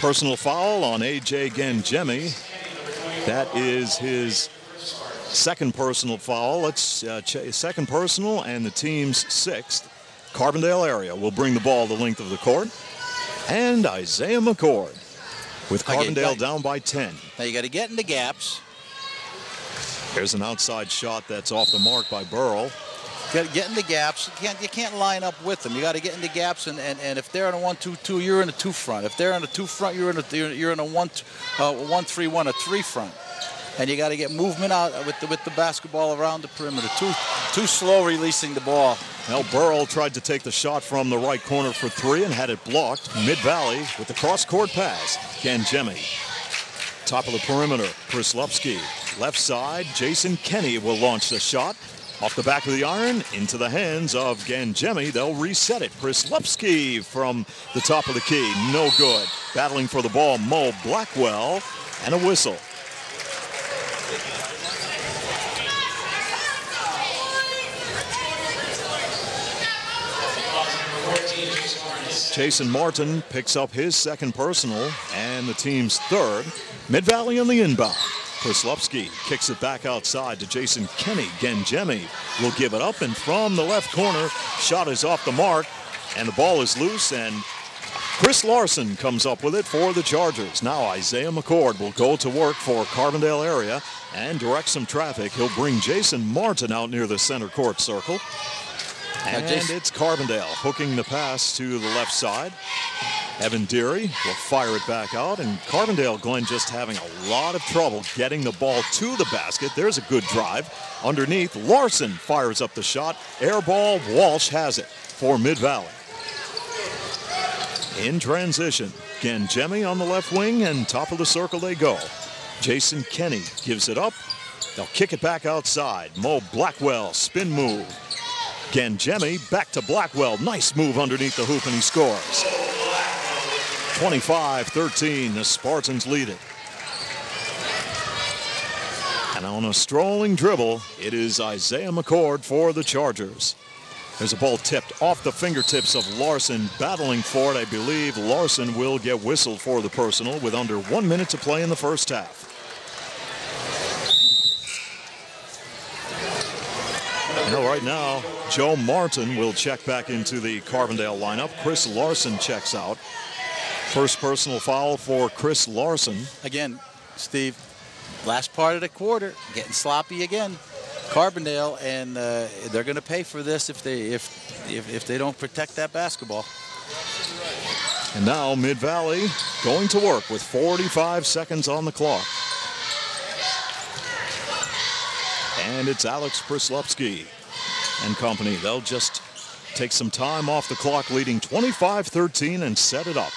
Personal foul on A.J. Gangemi. That is his second personal foul. It's second personal and the team's 6th. Carbondale area will bring the ball the length of the court. And Isaiah McCord with Carbondale down by 10. Now you got to get in the gaps. Here's an outside shot that's off the mark by Burrell. Get in the gaps. You can't line up with them. You got to get in the gaps, and if they're in a 1-2-2, you're in a 2 front. If they're in a 2 front, you're in a 1-3-1, a 3 front. And you got to get movement out with the basketball around the perimeter. Too slow releasing the ball. Now Burrell tried to take the shot from the right corner for 3 and had it blocked. Mid-Valley with the cross-court pass. Gangemi. Top of the perimeter, Prislepski. Left side, Jason Kenny will launch the shot. Off the back of the iron, into the hands of Gangemi. They'll reset it. Prislepski from the top of the key. No good. Battling for the ball, Mo Blackwell, and a whistle. Jason Martin picks up his second personal and the team's 3rd. Mid-Valley on the inbound. Prislepski kicks it back outside to Jason Kenny. Gangemi will give it up, and from the left corner, shot is off the mark. And the ball is loose, and Chris Larson comes up with it for the Chargers. Now Isaiah McCord will go to work for Carbondale area and direct some traffic. He'll bring Jason Martin out near the center court circle. And it's Carbondale hooking the pass to the left side. Evan Deary will fire it back out, and Carbondale, Glenn, just having a lot of trouble getting the ball to the basket. There's a good drive. Underneath, Larson fires up the shot. Air ball, Walsh has it for Mid-Valley. In transition, Gangemi on the left wing, and top of the circle they go. Jason Kenny gives it up. They'll kick it back outside. Mo Blackwell, spin move. Gangemi back to Blackwell. Nice move underneath the hoop, and he scores. 25-13, the Spartans lead it. And on a strolling dribble, it is Isaiah McCord for the Chargers. There's a ball tipped off the fingertips of Larson, battling for it. I believe Larson will get whistled for the personal with under 1 minute to play in the first half. Right now, Joe Martin will check back into the Carbondale lineup. Chris Larson checks out. First personal foul for Chris Larson. Again, Steve, last part of the quarter, getting sloppy again. Carbondale, and they're going to pay for this if they don't protect that basketball. And now Mid-Valley going to work with 45 seconds on the clock. And it's Alex Prislepsky and company. They'll just take some time off the clock, leading 25-13, and set it up.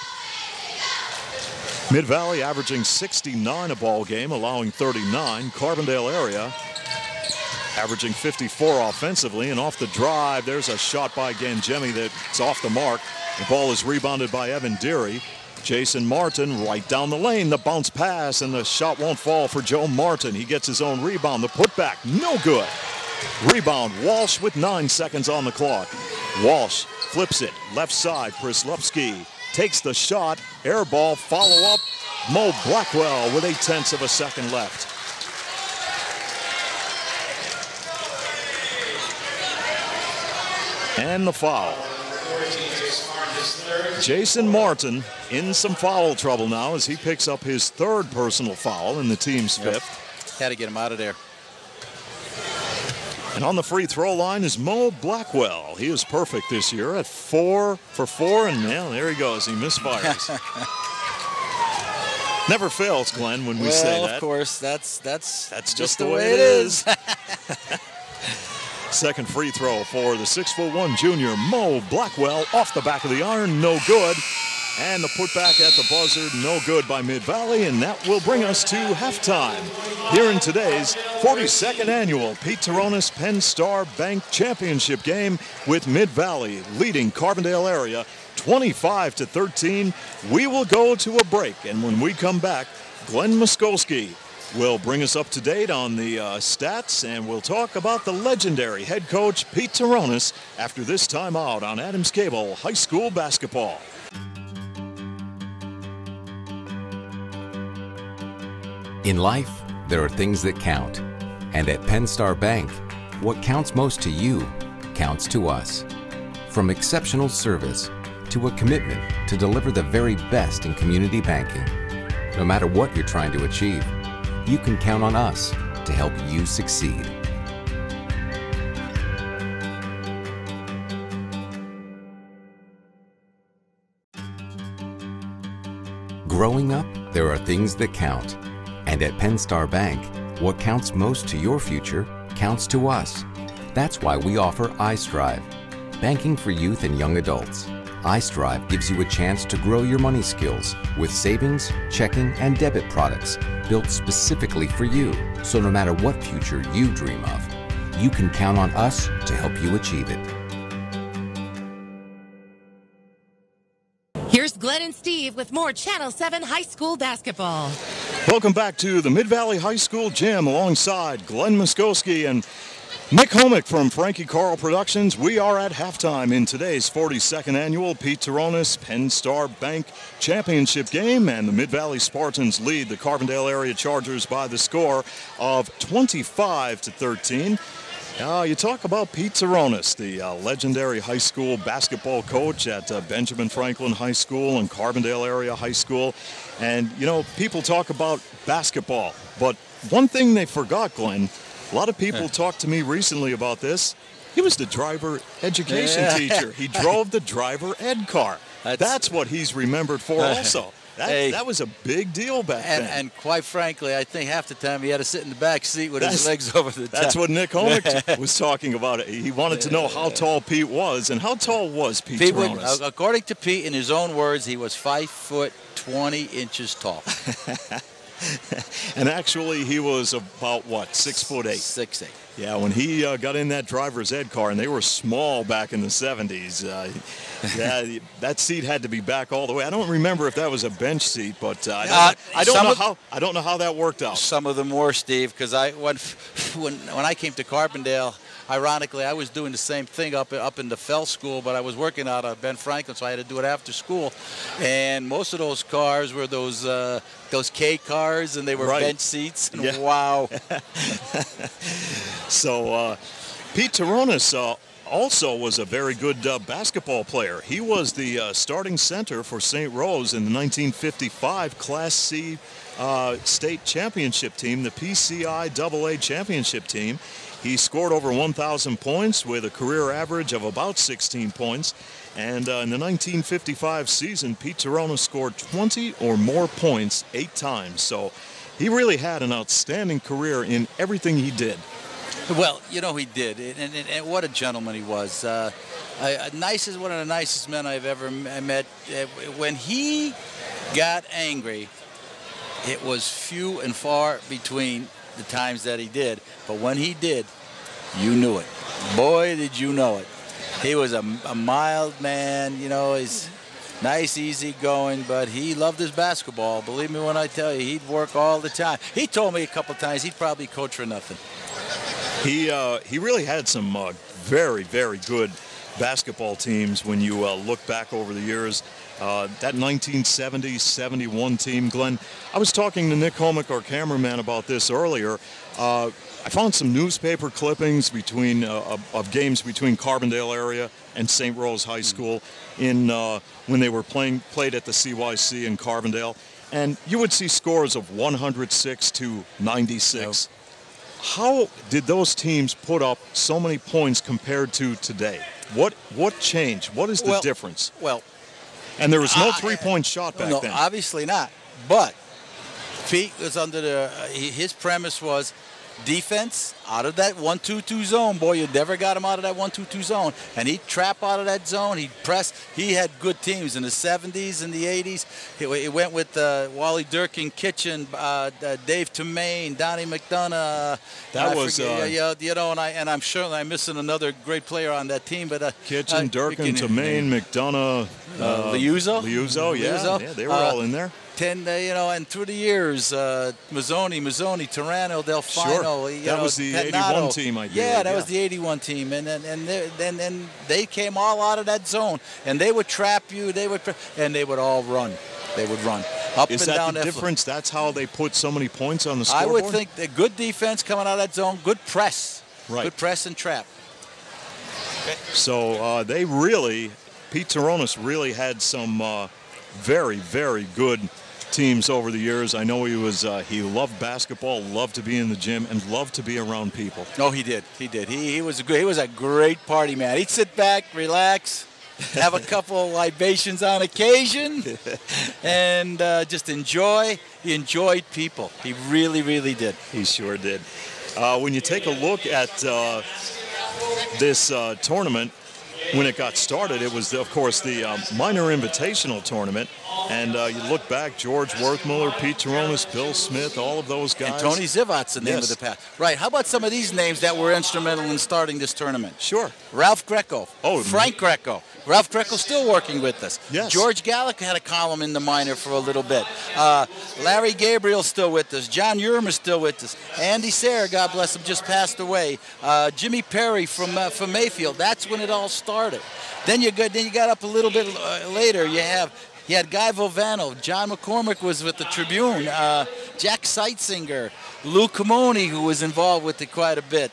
Mid-Valley averaging 69 a ball game, allowing 39. Carbondale area averaging 54 offensively, and off the drive, there's a shot by Gangemi that's off the mark. The ball is rebounded by Evan Deary. Jason Martin right down the lane. The bounce pass, and the shot won't fall for Joe Martin. He gets his own rebound. The putback, no good. Rebound, Walsh with 9 seconds on the clock. Walsh flips it, left side, Prislepsky takes the shot, air ball, follow up. Mo Blackwell with 0.8 of a second left. And the foul. Jason Martin in some foul trouble now as he picks up his third personal foul in the team's fifth. Had to get him out of there. And on the free throw line is Mo Blackwell. He is perfect this year at 4 for 4, and now there he goes. He misfires. Never fails, Glenn, when we say that. Well, of course, that's just the way it is. Second free throw for the 6'1" junior Mo Blackwell, off the back of the iron, no good. And the putback at the buzzer, no good by Mid-Valley, and that will bring us to halftime here in today's 42nd annual Pete Turonis Penn Star Bank Championship game, with Mid-Valley leading Carbondale area 25-13. We will go to a break, and when we come back, Glenn Muskowski will bring us up to date on the stats, and we'll talk about the legendary head coach Pete Turonis after this timeout on Adams Cable High School Basketball. In life, there are things that count. And at Penn Star Bank, what counts most to you counts to us. From exceptional service to a commitment to deliver the very best in community banking. No matter what you're trying to achieve, you can count on us to help you succeed. Growing up, there are things that count. And at Penn Star Bank, what counts most to your future counts to us. That's why we offer iStrive, banking for youth and young adults. iStrive gives you a chance to grow your money skills with savings, checking, and debit products built specifically for you. So no matter what future you dream of, you can count on us to help you achieve it. Here's Glenn and Steve with more Channel 7 High School Basketball. Welcome back to the Mid-Valley High School Gym alongside Glenn Muskowski and Nick Homick from Frankie Carl Productions. We are at halftime in today's 42nd annual Pete Turonis Penn Star Bank Championship game, and the Mid-Valley Spartans lead the Carbondale area Chargers by the score of 25-13. You talk about Pete Turonis, the legendary high school basketball coach at Benjamin Franklin High School and Carbondale area high school. And, you know, people talk about basketball, but one thing they forgot, Glenn, a lot of people talked to me recently about this. He was the driver education teacher. He drove the driver ed car. That's what he's remembered for also. That was a big deal back then. And quite frankly, I think half the time he had to sit in the back seat with his legs over the top. That's what Nick Homick was talking about. He wanted to know how tall Pete was. And how tall was Pete Turonis? According to Pete, in his own words, he was 5 foot 20 inches tall. And actually, he was about, what, 6'8"? 6'8". Yeah, when he got in that driver's ed car, and they were small back in the 70s, that seat had to be back all the way. I don't remember if that was a bench seat, but I don't know how that worked out. Some of them were, Steve, because when I came to Carbondale, ironically, I was doing the same thing up in the Fell School, but I was working out of Ben Franklin, so I had to do it after school. And most of those cars were those K cars, and they were bench seats. And wow. So Pete Turonis also was a very good basketball player. He was the starting center for St. Rose in the 1955 Class C state championship team, the PCI AA championship team. He scored over 1,000 points with a career average of about 16 points. And in the 1955 season, Pete Turonis scored 20 or more points 8 times. So he really had an outstanding career in everything he did. Well, you know, he did. And what a gentleman he was. One of the nicest men I've ever met. When he got angry, it was few and far between the times that he did, but when he did, you knew it. Boy, did you know it. He was a mild man, you know, he's nice, easy going, but he loved his basketball. Believe me when I tell you, he'd work all the time. He told me a couple times he'd probably coach for nothing. He really had some very, very good basketball teams when you look back over the years. That 1970-71 team, Glenn, I was talking to Nick Homick, our cameraman, about this earlier. I found some newspaper clippings between of games between Carbondale area and St. Rose High School in when they were played at the CYC in Carbondale, and you would see scores of 106 to 96. No. How did those teams put up so many points compared to today? What changed? What is the difference? Well, and there was no three-point shot back then. No, obviously not. But Pete was under his premise was defense out of that 1-2-2 zone. Boy, you never got him out of that 1-2-2 zone. And he'd trap out of that zone. He'd press. He had good teams in the 70s and the 80s. He went with Wally Durkin, Kitchen, Dave Tremaine, Donnie McDonough. That was you know, and I'm sure I'm missing another great player on that team. But Kitchen, Durkin, Tremaine, McDonough, Liuzzo, yeah, they were all in there. You know, and through the years, Mazzoni, Turano, Delfino, sure. That was the 81 team, I believe. Yeah, that was the 81 team, and they came all out of that zone, and they would trap you, and they would all run. They would run up and down. Is that the difference? That's how they put so many points on the scoreboard? I would think that good defense coming out of that zone, good press, good press and trap. Okay. So they really, Pete Turonis really had some very, very good teams over the years. I know he loved basketball, loved to be in the gym, and loved to be around people. No, he did. He was a great party man. He'd sit back, relax, have a couple libations on occasion, and just enjoy. He enjoyed people. He really, really did. He sure did. When you take a look at this tournament, when it got started, it was, of course, the minor invitational tournament. And you look back, George Worthmiller, Pete Turonis, Bill Smith, all of those guys. And Tony Zivot's the name of the past. Right. How about some of these names that were instrumental in starting this tournament? Sure. Ralph Greco. Oh, Frank Greco. Ralph Greco's still working with us. Yes. George Gallick had a column in the minor for a little bit. Larry Gabriel's still with us. John Urmer's still with us. Andy Sayre, God bless him, just passed away. Jimmy Perry from Mayfield. That's when it all started. Then you got up a little bit later. You had Guy Vovano. John McCormick was with the Tribune. Jack Seitzinger, Lou Camoni, who was involved with it quite a bit,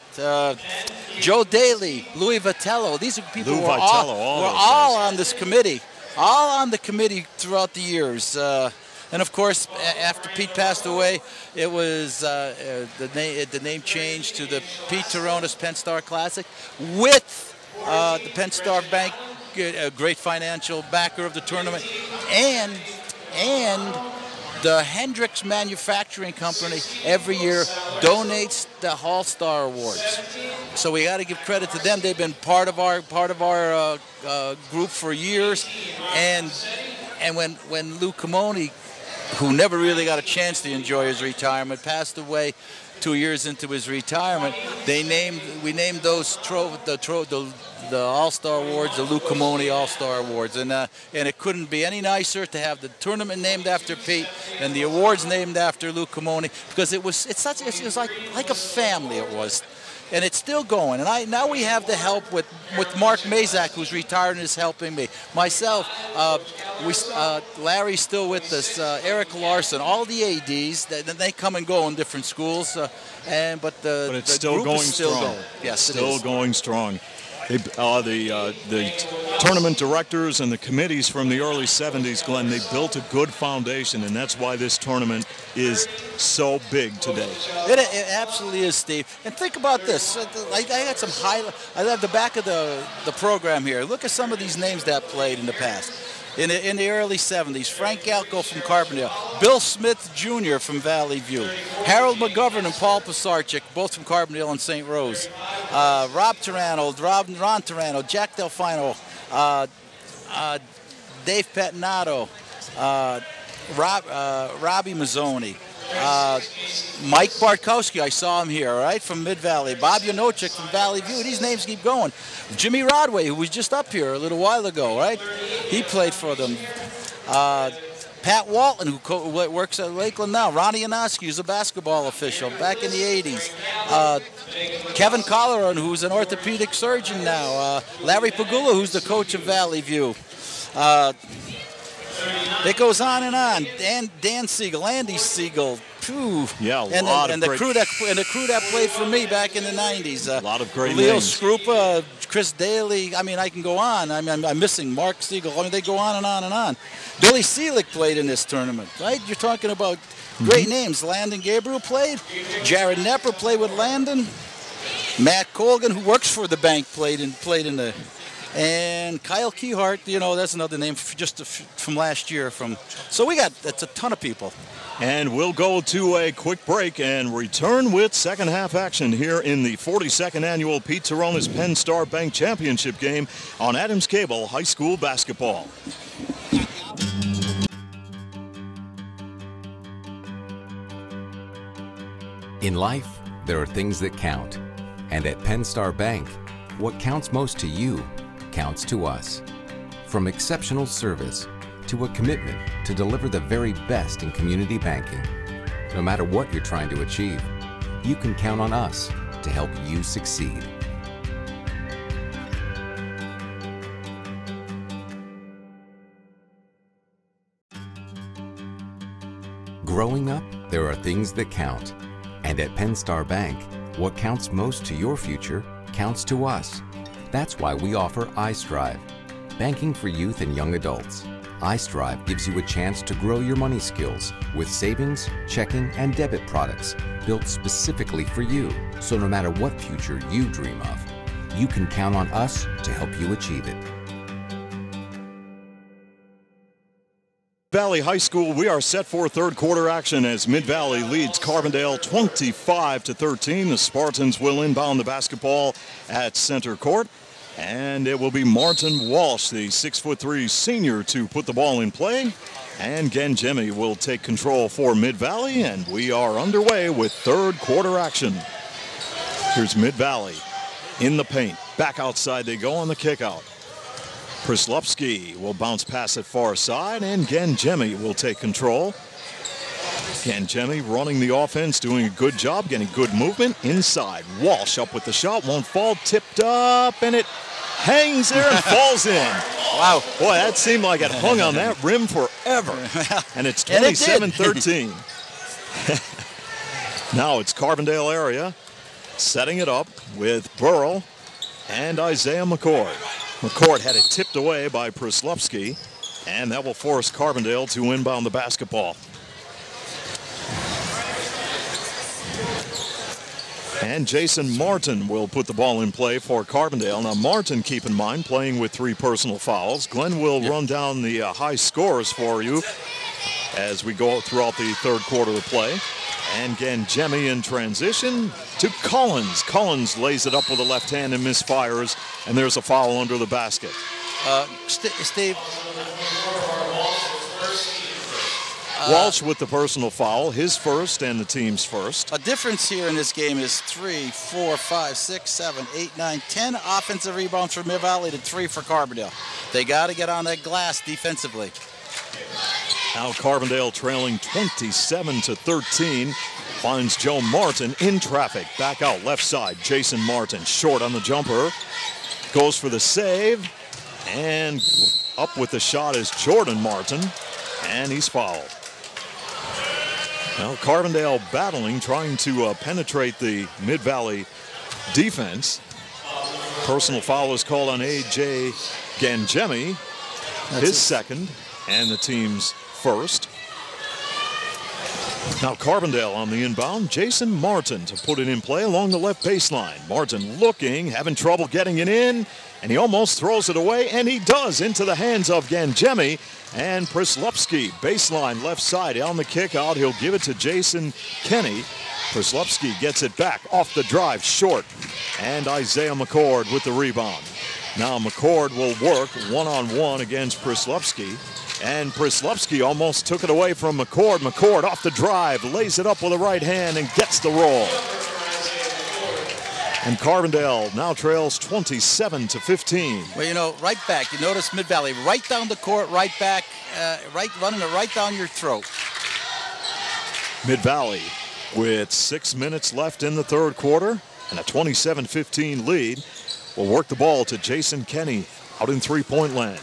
Joe Daly, Louis Vitello. These are people who were all on this committee, all on the committee throughout the years. And of course, after Pete passed away, it was the name changed to the Pete Turonis Penn Star Classic, with the Penn Star Bank, a great financial backer of the tournament, and the Hendricks Manufacturing Company every year donates the All-Star Awards. So we got to give credit to them. They've been part of our group for years, and when Lou Camoni, who never really got a chance to enjoy his retirement, passed away 2 years into his retirement, we named those the All-Star Awards, the Lou Camoni All-Star Awards, and it couldn't be any nicer to have the tournament named after Pete and the awards named after Lou Camoni, because it was like a family. It was. And it's still going. And now we have the help with Mark Mazak, who's retired and is helping me. Myself, Larry's still with us. Eric Larson, all the ADs. They come and go in different schools, but it's still going strong. Yes, still going strong. The tournament directors and the committees from the early 70s, Glenn, they built a good foundation, and that's why this tournament is so big today. It absolutely is, Steve. And think about this. I got some I have the back of the program here. Look at some of these names that played in the past. In the early 70s, Frank Galco from Carbondale, Bill Smith Jr. from Valley View, Harold McGovern and Paul Pisarczyk, both from Carbondale and St. Rose, Rob Turano, Ron Turano, Jack Delfino, Dave Patinato, Robbie Mazzoni, Mike Bartkowski, I saw him here, right, from Mid-Valley. Bob Janocek from Valley View. These names keep going. Jimmy Rodway, who was just up here a little while ago, right? He played for them. Pat Walton, who works at Lakeland now. Ronnie Yanoski, who's a basketball official back in the 80s. Kevin Colleran, who's an orthopedic surgeon now. Larry Pagula, who's the coach of Valley View. It goes on and on. Dan Siegel, Andy Siegel, yeah, the crew that played for me back in the 90s. A lot of great Leo names. Scrupa, Chris Daly. I mean, I can go on. I'm missing Mark Siegel. I mean, they go on and on and on. Billy Seelick played in this tournament, right? You're talking about great names. Landon Gabriel played. Jared Nepper played with Landon. Matt Colgan, who works for the bank, played in the. And Kyle Keyhart, that's another name just from last year. So that's a ton of people. And we'll go to a quick break and return with second half action here in the 42nd annual Pete Turonis Penn Star Bank Championship game on Adams Cable High School Basketball. In life, there are things that count. And at Penn Star Bank, what counts most to you counts to us. From exceptional service to a commitment to deliver the very best in community banking. No matter what you're trying to achieve, you can count on us to help you succeed. Growing up, there are things that count. And at Penn Star Bank, what counts most to your future counts to us. That's why we offer iStrive, banking for youth and young adults. iStrive gives you a chance to grow your money skills with savings, checking, and debit products built specifically for you. So no matter what future you dream of, you can count on us to help you achieve it. Valley High School, we are set for third quarter action as Mid-Valley leads Carbondale 25-13. The Spartans will inbound the basketball at center court. And it will be Martin Walsh, the 6'3" senior, to put the ball in play. And Genjemi will take control for Mid-Valley, and we are underway with third quarter action. Here's Mid-Valley in the paint. Back outside they go on the kickout. Prislupski will bounce pass it far side, and Genjemi will take control. Genjemi running the offense, doing a good job, getting good movement inside. Walsh up with the shot, won't fall, tipped up, and it hangs there and falls in. Wow. Boy, that seemed like it hung on that rim forever. And it's 27-13. Now it's Carbondale area setting it up with Burrell and Isaiah McCord. McCord had it tipped away by Prislepski, and that will force Carbondale to inbound the basketball. And Jason Martin will put the ball in play for Carbondale. Now Martin, keep in mind, playing with 3 personal fouls. Glenn will run down the high scores for you as we go throughout the third quarter of play. And again, Jemmy in transition to Collins. Collins lays it up with a left hand and misfires, and there's a foul under the basket. Steve. Walsh with the personal foul, his first and the team's first. A difference here in this game is 3, 4, 5, 6, 7, 8, 9, 10 offensive rebounds for Mid-Valley to 3 for Carbondale. They got to get on that glass defensively. Now Carbondale trailing 27-13. Finds Joe Martin in traffic. Back out left side. Jason Martin short on the jumper. Goes for the save. And up with the shot is Jordan Martin. And he's fouled. Now Carbondale battling, trying to penetrate the Mid-Valley defense. Personal foul is called on A.J. Gangemi. His second and the team's first. Now Carbondale on the inbound. Jason Martin to put it in play along the left baseline. Martin looking, having trouble getting it in, and he almost throws it away, and he does, into the hands of Gangemi. And Prislepski, baseline left side on the kick out. He'll give it to Jason Kenny. Prislepski gets it back off the drive, short. And Isaiah McCord with the rebound. Now McCord will work one-on-one against Prislepski. And Prislepski almost took it away from McCord. McCord off the drive, lays it up with the right hand and gets the roll. And Carbondale now trails 27-15. Well, you know, right back. You notice Mid-Valley right down the court, right back, running it right down your throat. Mid-Valley with 6 minutes left in the third quarter and a 27-15 lead will work the ball to Jason Kenny out in three-point land.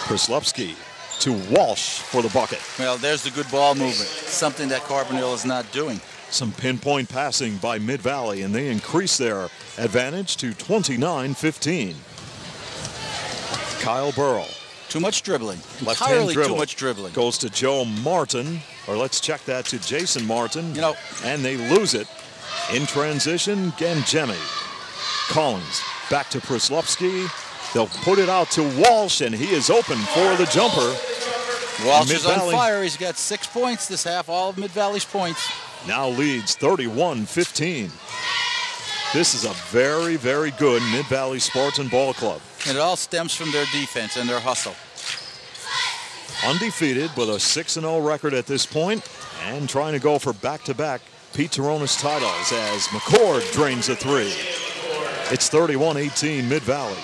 Prislepski to Walsh for the bucket. Well, there's the good ball movement, something that Carbondale is not doing. Some pinpoint passing by Mid-Valley, and they increase their advantage to 29-15. Kyle Burrell. Too much dribbling. Left-hand dribble. Too much dribbling. Goes to Joe Martin, or let's check that to Jason Martin. You know, and they lose it. In transition, Gangemi. Collins back to Prislepski. They'll put it out to Walsh, and he is open for the jumper. Walsh is on fire. He's got 6 points this half, all of Mid-Valley's points. Now leads 31-15. This is a very, very good Mid-Valley Spartan ball club. And it all stems from their defense and their hustle. Undefeated with a 6-0 record at this point, and trying to go for back-to-back Pete Turonis titles as McCord drains a three. It's 31-18 Mid-Valley.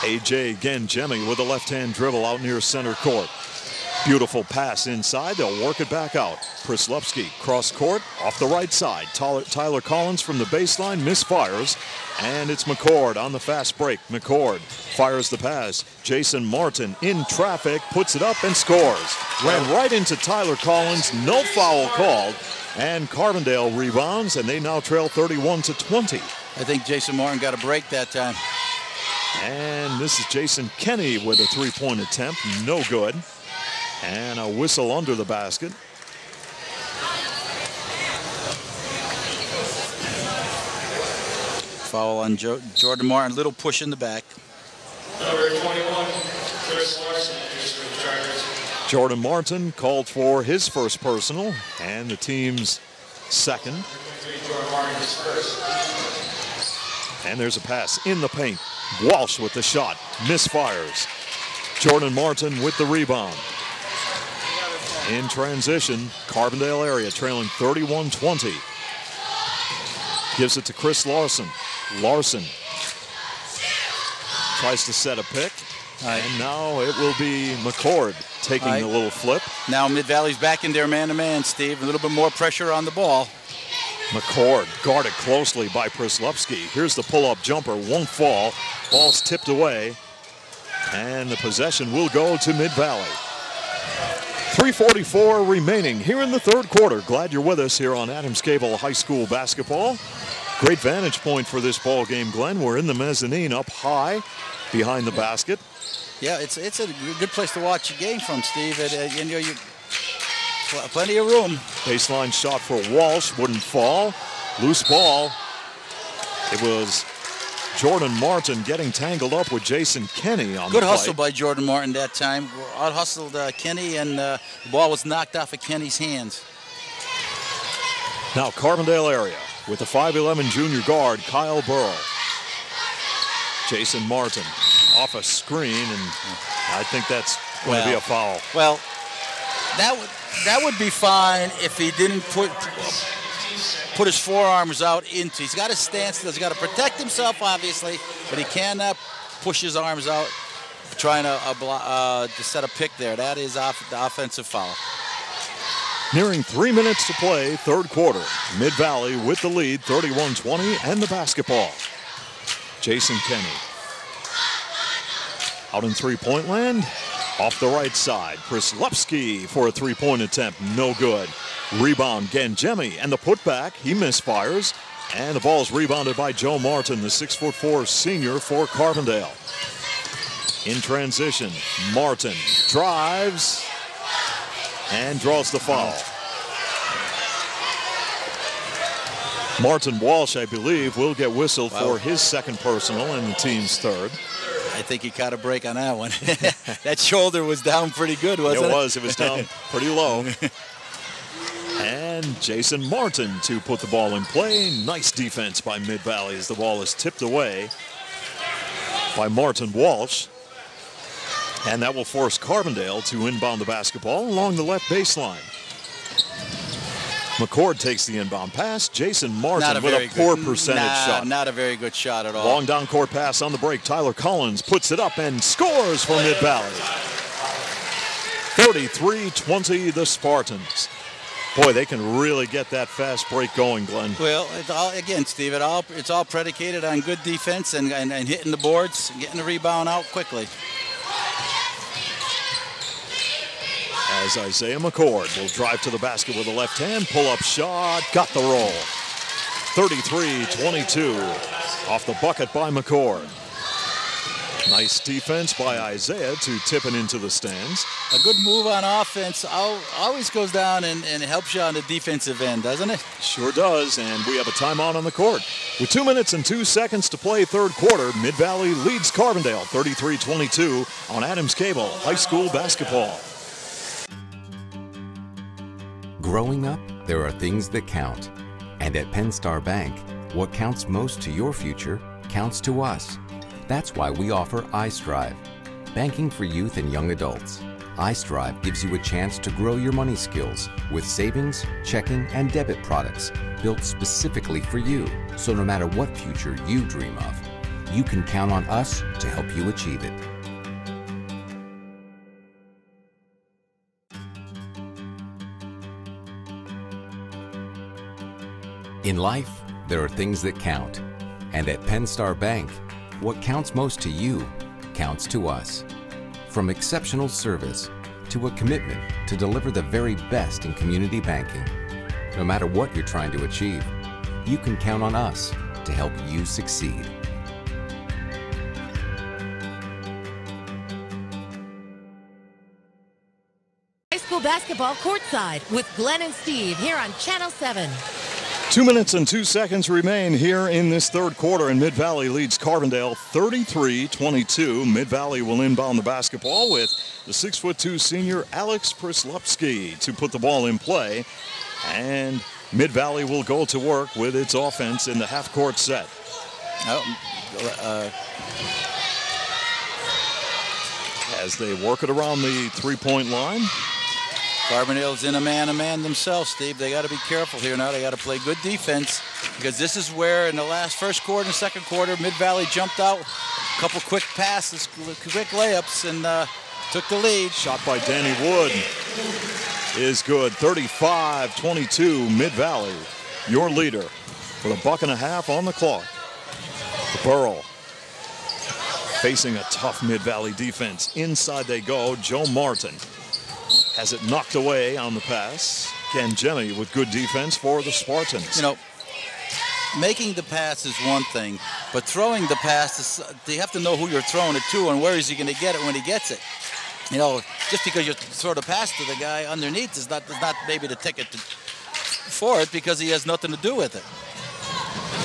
A.J. Gangemi with a left-hand dribble out near center court. Beautiful pass inside. They'll work it back out. Prislepski cross court off the right side. Tyler Collins from the baseline misfires. And it's McCord on the fast break. McCord fires the pass. Jason Martin in traffic, puts it up and scores. Ran right into Tyler Collins. No foul called. And Carbondale rebounds, and they now trail 31-20. I think Jason Martin got a break that time. And this is Jason Kenny with a three-point attempt. No good. And a whistle under the basket. Foul on Jordan Martin. Little push in the back. Number 21, Chris Larson. Jordan Martin called for his first personal and the team's second. And there's a pass in the paint. Walsh with the shot. Misfires. Jordan Martin with the rebound. In transition, Carbondale area trailing 31-20. Gives it to Chris Larson. Larson tries to set a pick. And now it will be McCord taking the little flip. Now Mid-Valley's back in their man-to-man, Steve. A little bit more pressure on the ball. McCord guarded closely by Prislepski. Here's the pull-up jumper. Won't fall. Ball's tipped away. And the possession will go to Mid-Valley. 3:44 remaining here in the third quarter. Glad you're with us here on Adams Cable High School basketball. Great vantage point for this ball game, Glenn. We're in the mezzanine up high behind the basket. Yeah, it's a good place to watch a game from, Steve. You plenty of room. Baseline shot for Walsh, wouldn't fall. Loose ball. It was Jordan Martin getting tangled up with Jason Kenny on the Good play. hustle by Jordan Martin that time. Out-hustled Kenny, and the ball was knocked off of Kenny's hands. Now Carbondale area with the 5'11" junior guard, Kyle Burrow. Jason Martin off a screen, and I think that's going to be a foul. Well, that would be fine if he didn't put his forearms out into. He's got a stance. He's got to protect himself, obviously, but he cannot push his arms out trying to set a pick there. That is the offensive foul. Nearing 3 minutes to play, third quarter. Mid-Valley with the lead, 31-20, and the basketball. Jason Kenny. Out in three-point land, off the right side. Prislepski for a three-point attempt, no good. Rebound, Gangemi, and the putback, he misfires. And the ball is rebounded by Joe Martin, the 6'4" senior for Carbondale. In transition, Martin drives and draws the foul. Martin Walsh, I believe, will get whistled for his second personal and the team's third. I think he caught a break on that one. That shoulder was down pretty good, wasn't it? It was down pretty low. And Jason Martin to put the ball in play. Nice defense by Mid-Valley as the ball is tipped away by Martin Walsh. And that will force Carbondale to inbound the basketball along the left baseline. McCord takes the inbound pass. Jason Martin with a poor percentage shot. Not a very good shot at all. Long down court pass on the break. Tyler Collins puts it up and scores for Mid-Valley. 33-20 the Spartans. Boy, they can really get that fast break going, Glenn. Well, again, Steve, it's all predicated on good defense and hitting the boards, getting the rebound out quickly. As Isaiah McCord will drive to the basket with a left hand, pull-up shot, got the roll. 33-22 off the bucket by McCord. Nice defense by Isaiah to tip it into the stands. A good move on offense always goes down and helps you on the defensive end, doesn't it? Sure does, and we have a timeout on the court. With 2 minutes and 2 seconds to play third quarter, Mid-Valley leads Carbondale 33-22 on Adams Cable High School basketball. Growing up, there are things that count. And at Penn Star Bank, what counts most to your future counts to us. That's why we offer iStrive, banking for youth and young adults. iStrive gives you a chance to grow your money skills with savings, checking, and debit products built specifically for you. So no matter what future you dream of, you can count on us to help you achieve it. In life, there are things that count. And at Penn Star Bank, what counts most to you counts to us. From exceptional service to a commitment to deliver the very best in community banking. No matter what you're trying to achieve, you can count on us to help you succeed. High school basketball courtside with Glenn and Steve here on Channel 7. 2 minutes and 2 seconds remain here in this third quarter, and Mid-Valley leads Carbondale 33-22. Mid-Valley will inbound the basketball with the 6'2" senior Alex Prislepski to put the ball in play. And Mid-Valley will go to work with its offense in the half-court set. As they work it around the three-point line. Carbondale's in a man-to-man themselves, Steve. They got to be careful here now. They got to play good defense because this is where in the first quarter and second quarter, Mid-Valley jumped out, a couple quick passes, quick layups, and took the lead. Shot by Danny Wood is good. 35-22 Mid-Valley, your leader with a buck and a half on the clock. Burrow facing a tough Mid-Valley defense. Inside they go. Joe Martin has it knocked away on the pass. Gangemi with good defense for the Spartans. You know, making the pass is one thing, but throwing the pass is, you have to know who you're throwing it to and where is he going to get it when he gets it. You know, just because you throw the pass to the guy underneath is not maybe the ticket for it, because he has nothing to do with it.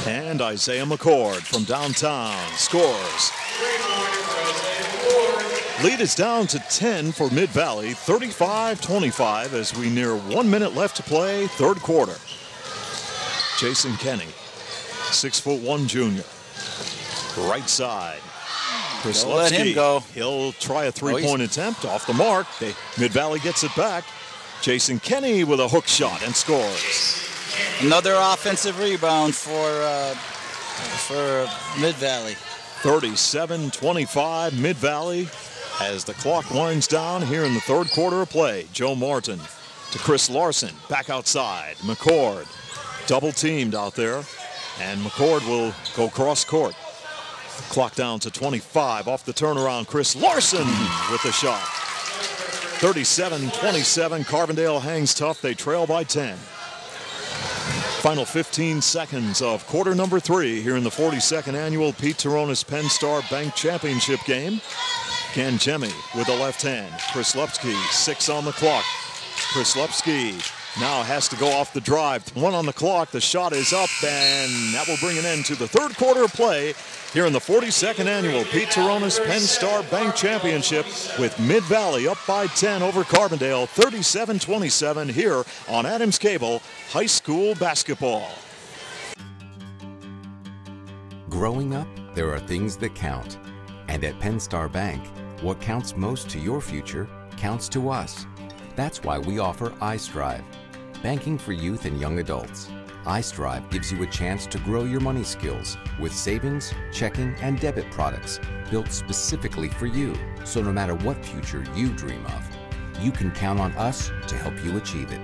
And Isaiah McCord from downtown scores. Lead is down to 10 for Mid-Valley, 35-25 as we near 1 minute left to play, third quarter. Jason Kenny, 6'1" junior. Right side. Don't let him go. He'll try a three-point attempt off the mark. Mid-Valley gets it back. Jason Kenny with a hook shot and scores. Another offensive rebound for Mid-Valley. 37-25 Mid-Valley as the clock winds down here in the third quarter of play. Joe Martin to Chris Larson, back outside. McCord double teamed out there, and McCord will go cross court. Clock down to 25 off the turnaround. Chris Larson with the shot. 37-27. Carbondale hangs tough. They trail by 10. Final 15 seconds of quarter number 3 here in the 42nd annual Pete Turonis Penn Star Bank Championship game. Gangemi with the left hand. Krislupski, 6 on the clock. Krislupski now has to go off the drive. 1 on the clock. The shot is up, and that will bring an end to the third quarter of play here in the 42nd annual Pete Turonis Penn Star Bank Championship, with Mid-Valley up by 10 over Carbondale, 37-27 here on Adams Cable High School Basketball. Growing up, there are things that count. And at Penn Star Bank, what counts most to your future counts to us. That's why we offer iStrive, banking for youth and young adults. iStrive gives you a chance to grow your money skills with savings, checking, and debit products built specifically for you. So no matter what future you dream of, you can count on us to help you achieve it.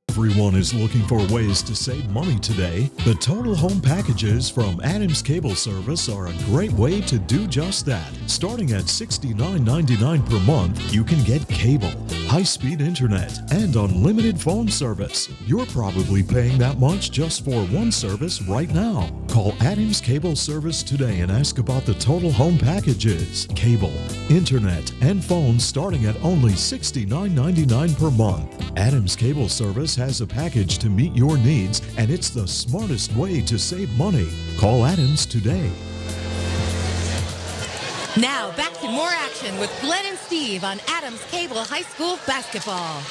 Everyone is looking for ways to save money today. The total home packages from Adams Cable Service are a great way to do just that. Starting at $69.99 per month, you can get cable, high-speed internet, and unlimited phone service. You're probably paying that much just for one service right now. Call Adams Cable Service today and ask about the total home packages. Cable, internet, and phones starting at only $69.99 per month. Adams Cable Service has a package to meet your needs, and it's the smartest way to save money. Call Adams today. Now back to more action with Glenn and Steve on Adams Cable High School Basketball.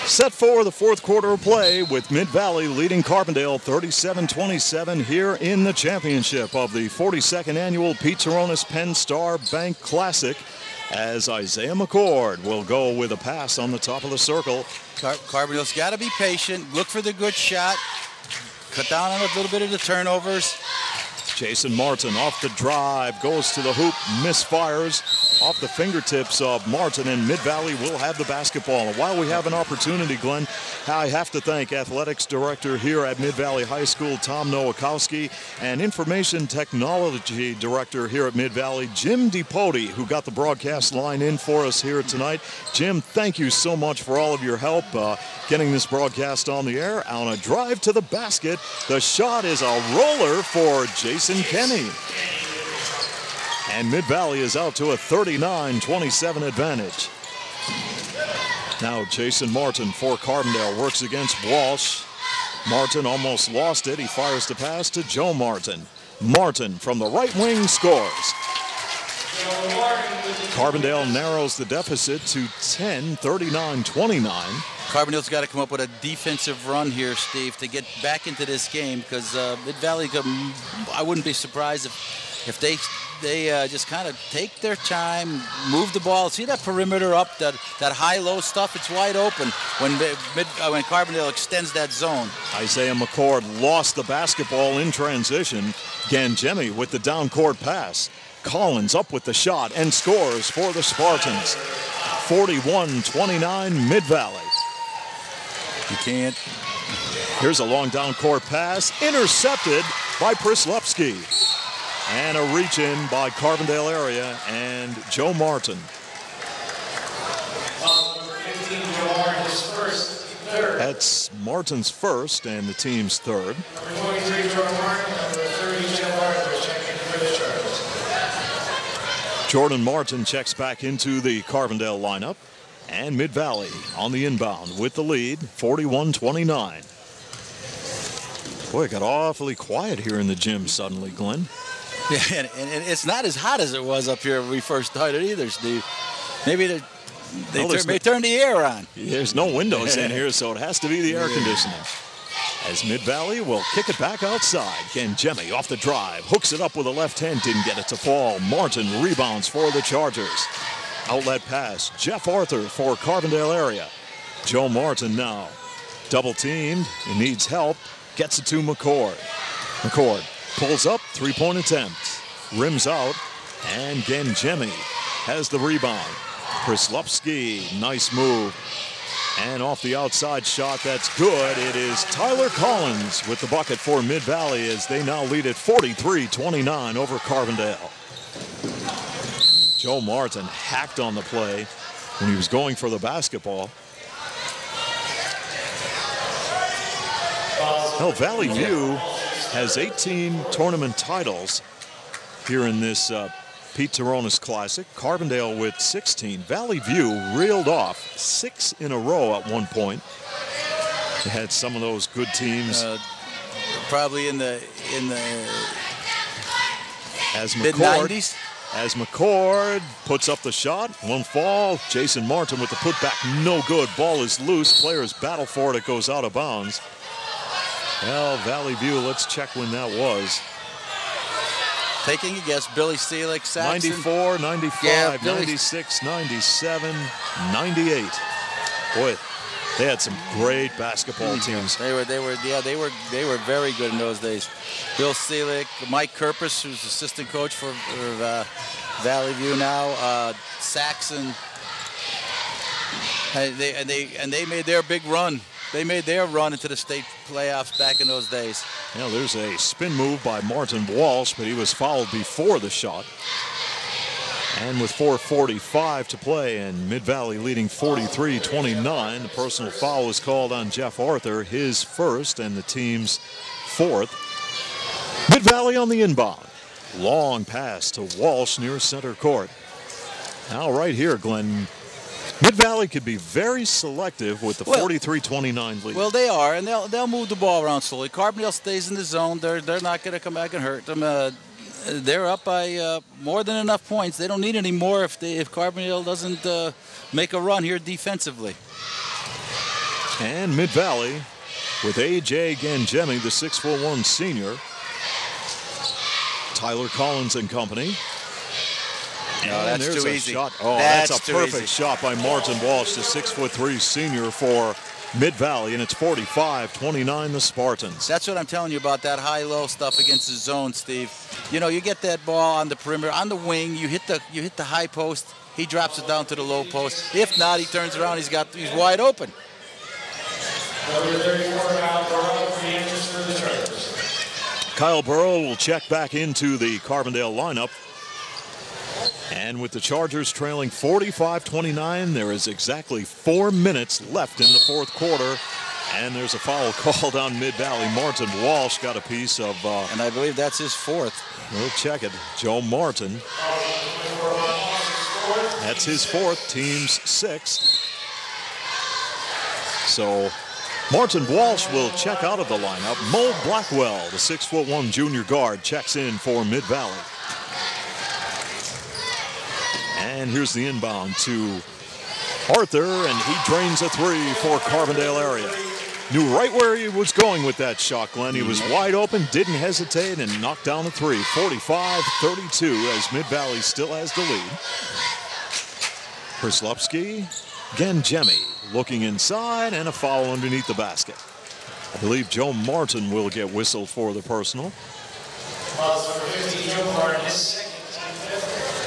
Set for the fourth quarter of play, with Mid-Valley leading Carbondale 37-27 here in the championship of the 42nd annual Pete Turonis Penn Star Bank Classic, as Isaiah McCord will go with a pass on the top of the circle. Carbondale's got to be patient, look for the good shot, cut down on a little bit of the turnovers. Jason Martin off the drive, goes to the hoop, misfires off the fingertips of Martin, and Mid-Valley will have the basketball. And while we have an opportunity, Glenn, I have to thank Athletics Director here at Mid-Valley High School, Tom Nowakowski, and Information Technology Director here at Mid-Valley, Jim DePoti, who got the broadcast line in for us here tonight. Jim, thank you so much for all of your help getting this broadcast on the air. On a drive to the basket, the shot is a roller for Jason Kenny. And Mid-Valley is out to a 39-27 advantage. Now Jason Martin for Carbondale works against Walsh. Martin almost lost it. He fires the pass to Joe Martin. Martin from the right wing scores. Carbondale narrows the deficit to 10, 39-29. Carbondale's got to come up with a defensive run here, Steve, to get back into this game, because Mid-Valley, I wouldn't be surprised if they just kind of take their time, move the ball. See that perimeter up, that high-low stuff? It's wide open when Carbondale extends that zone. Isaiah McCord lost the basketball in transition. Gangemi with the down-court pass. Collins up with the shot and scores for the Spartans. 41-29 Mid-Valley. You can't. Here's a long down-court pass, intercepted by Prislupski. And a reach-in by Carbondale area and Joe Martin. That's Martin's first and the team's third. Number 23, Jordan Martin. Number 30, Jeff Arthur, checking for the Chargers. Jordan Martin checks back into the Carbondale lineup. And Mid-Valley on the inbound with the lead, 41-29. Boy, it got awfully quiet here in the gym suddenly, Glenn. Yeah, and it's not as hot as it was up here when we first started either, Steve. Maybe they turned the air on. There's no windows in here, so it has to be the air conditioning. As Mid-Valley will kick it back outside. Again, Jemmy off the drive, hooks it up with a left hand, didn't get it to fall. Martin rebounds for the Chargers. Outlet pass, Jeff Arthur for Carbondale area. Joe Martin now double teamed, he needs help, gets it to McCord. McCord pulls up, three-point attempt, rims out, and again Jemmy has the rebound. Prislupski, nice move. And off the outside shot, that's good. It is Tyler Collins with the bucket for Mid-Valley as they now lead at 43-29 over Carbondale. Joe Martin hacked on the play when he was going for the basketball. Well, Valley View has 18 tournament titles here in this Pete Turonis Classic. Carbondale with 16. Valley View reeled off 6 in a row at one point. They had some of those good teams. Probably in the mid-90s. As McCord puts up the shot, won't fall. Jason Martin with the putback, no good. Ball is loose. Players battle for it. It goes out of bounds. Well, Valley View, let's check when that was. Taking a guess, Billy Seelig, Saxon. 94, 95, yeah, 96, 97, 98. Boy, they had some great basketball teams. They were very good in those days. Bill Seelig, Mike Kerpus, who's assistant coach for Valley View now, Saxon. And they made their big run. They made their run into the state playoffs back in those days. Yeah, there's a spin move by Martin Walsh, but he was fouled before the shot. And with 4:45 to play and Mid-Valley leading 43-29, the personal foul was called on Jeff Arthur, his first and the team's fourth. Mid-Valley on the inbound. Long pass to Walsh near center court. Now right here, Glenn, Mid-Valley could be very selective with the 43-29 lead. Well, they are, and they'll move the ball around slowly. Carbondale stays in the zone. They're not going to come back and hurt them. They're up by more than enough points. They don't need any more if Carbondale doesn't make a run here defensively. And Mid-Valley with A.J. Gangemi, the 6'1" senior. Tyler Collins and company. No, that's there's too a easy. Shot. Oh, that's a perfect shot by Martin Walsh, the 6'3" senior for Mid-Valley, and it's 45-29 the Spartans. That's what I'm telling you about that high-low stuff against the zone, Steve. You know, you get that ball on the perimeter, on the wing, you hit the high post, he drops it down to the low post. If not, he turns around, he's wide open. Number 34, Kyle Burrow, enters for the Chargers. Kyle Burrow will check back into the Carbondale lineup. And with the Chargers trailing 45-29, there is exactly 4 minutes left in the fourth quarter. And there's a foul called on Mid-Valley. Martin Walsh got a piece of... and I believe that's his fourth. We'll check it. Joe Martin. That's his fourth, team's sixth. So Martin Walsh will check out of the lineup. Mo Blackwell, the 6'1" junior guard, checks in for Mid-Valley. And here's the inbound to Arthur, and he drains a three for Carbondale area. Knew right where he was going with that shot, Glenn. He was wide open, didn't hesitate, and knocked down a three. 45-32 as Mid-Valley still has the lead. Prislupski, Gangemi looking inside, and a foul underneath the basket. I believe Joe Martin will get whistled for the personal.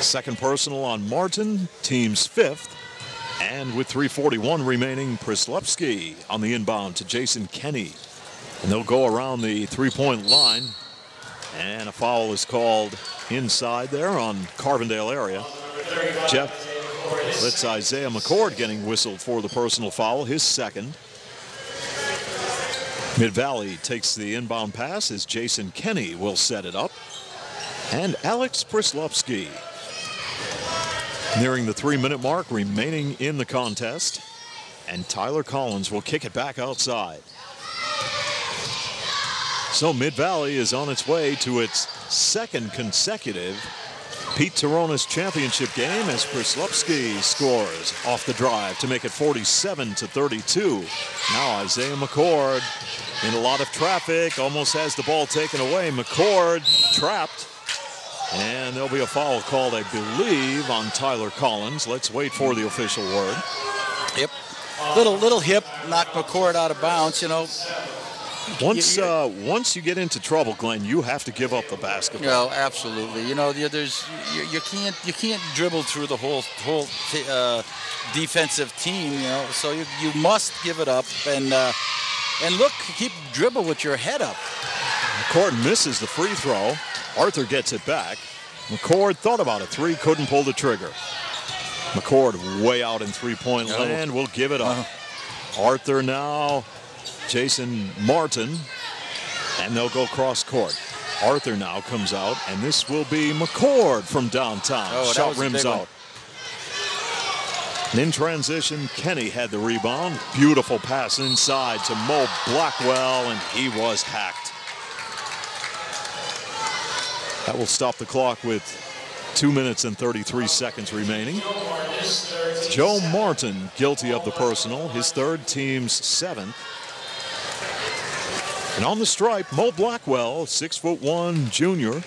Second personal on Martin, team's fifth. And with 3:41 remaining, Prislupski on the inbound to Jason Kenny. And they'll go around the three-point line. And a foul is called inside there on Carbondale area. That's Isaiah McCord getting whistled for the personal foul, his second. Mid-Valley takes the inbound pass as Jason Kenny will set it up. And Alex Prislupski. Nearing the 3-minute mark remaining in the contest. And Tyler Collins will kick it back outside. So Mid-Valley is on its way to its second consecutive Pete Turonis championship game as Prislupski scores off the drive to make it 47-32. Now Isaiah McCord in a lot of traffic, almost has the ball taken away. McCord trapped, and there'll be a foul called, I believe, on Tyler Collins. Let's wait for the official word. Yep, little hip knocked McCord out of bounds. You know. Once you get into trouble, Glenn, you have to give up the basketball. No, absolutely. You know, you can't dribble through the whole defensive team. You know, so you must give it up and look, keep dribble with your head up. McCord misses the free throw. Arthur gets it back. McCord thought about a three, couldn't pull the trigger. McCord way out in three-point land. Will give it up. Arthur now. Jason Martin, and they'll go cross court. Arthur now comes out, and this will be McCord from downtown. Shot rims out. And in transition, Kenny had the rebound. Beautiful pass inside to Mo Blackwell, and he was hacked. That will stop the clock with 2 minutes and 33 seconds remaining. Joe Martin guilty of the personal, his third, team's seventh. And on the stripe, Mo Blackwell, 6'1" junior,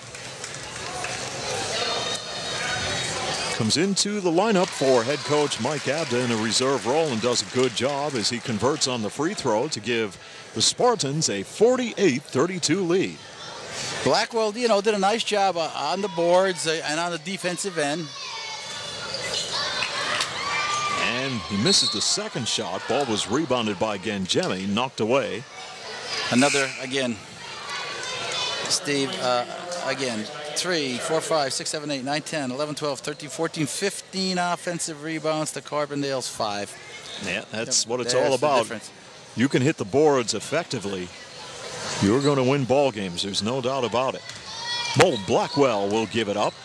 comes into the lineup for head coach Mike Abda in a reserve role and does a good job as he converts on the free throw to give the Spartans a 48-32 lead. Blackwell, you know, did a nice job on the boards and on the defensive end. And he misses the second shot. Ball was rebounded by Gangemi, knocked away. Another, again, Steve, again, 3, 4, 5, 6, 7, 8, 9, 10, 11, 12, 13, 14, 15 offensive rebounds to Carbondale's 5. Yeah, that's what it's all about. You can hit the boards effectively. You're going to win ball games. There's no doubt about it. Mo Blackwell will give it up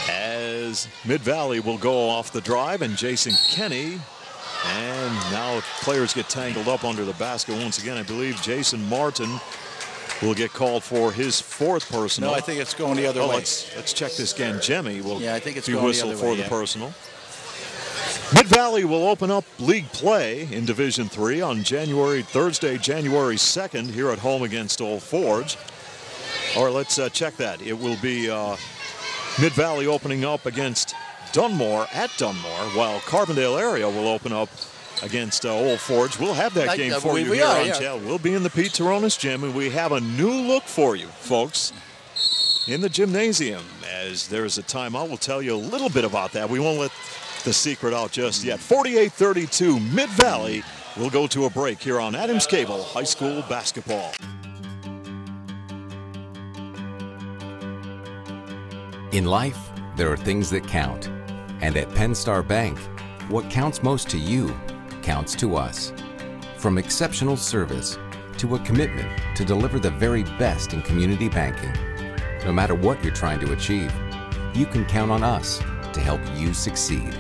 as Mid-Valley will go off the drive, and Jason Kenny. And now players get tangled up under the basket once again. I believe Jason Martin will get called for his fourth personal. No, I think it's going the other way. Let's check this again. Gangemi will I think it's be going whistled the other way, for the personal. Mid-Valley will open up league play in Division III on Thursday, January 2nd here at home against Old Forge. Or let's check that. It will be Mid-Valley opening up against Dunmore at Dunmore, while Carbondale area will open up against Old Forge. We'll have that game for you here on channel. We'll be in the Pete Turonis gym, and we have a new look for you, folks, in the gymnasium. As there's a timeout, we'll tell you a little bit about that. We won't let the secret out just yet. 48-32, Mid-Valley will go to a break here on Adams Cable High School Basketball. In life, there are things that count. And at PennStar Bank, what counts most to you counts to us. From exceptional service to a commitment to deliver the very best in community banking. No matter what you're trying to achieve, you can count on us to help you succeed.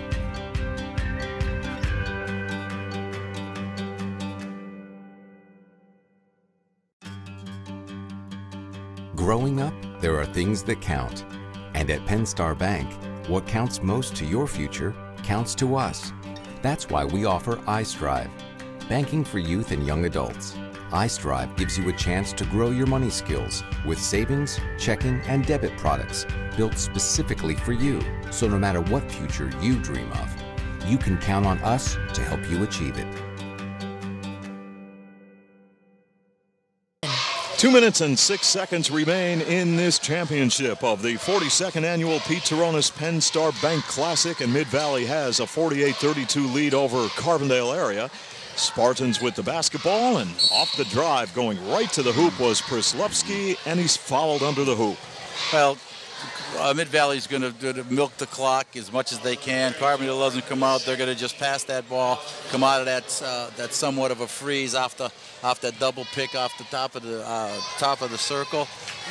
Growing up, there are things that count. And at PennStar Bank, what counts most to your future counts to us. That's why we offer iStrive, banking for youth and young adults. iStrive gives you a chance to grow your money skills with savings, checking, and debit products built specifically for you. So no matter what future you dream of, you can count on us to help you achieve it. 2 minutes and 6 seconds remain in this championship of the 42nd annual Pete Turonis PennStar Bank Classic, and Mid-Valley has a 48-32 lead over Carbondale area. Spartans with the basketball, and off the drive going right to the hoop was Prislupski, and he's fouled under the hoop. Well, Mid-Valley's going to milk the clock as much as they can. Carbondale doesn't come out. They're going to just pass that ball, come out of that somewhat of a freeze off that double pick off the top of the circle.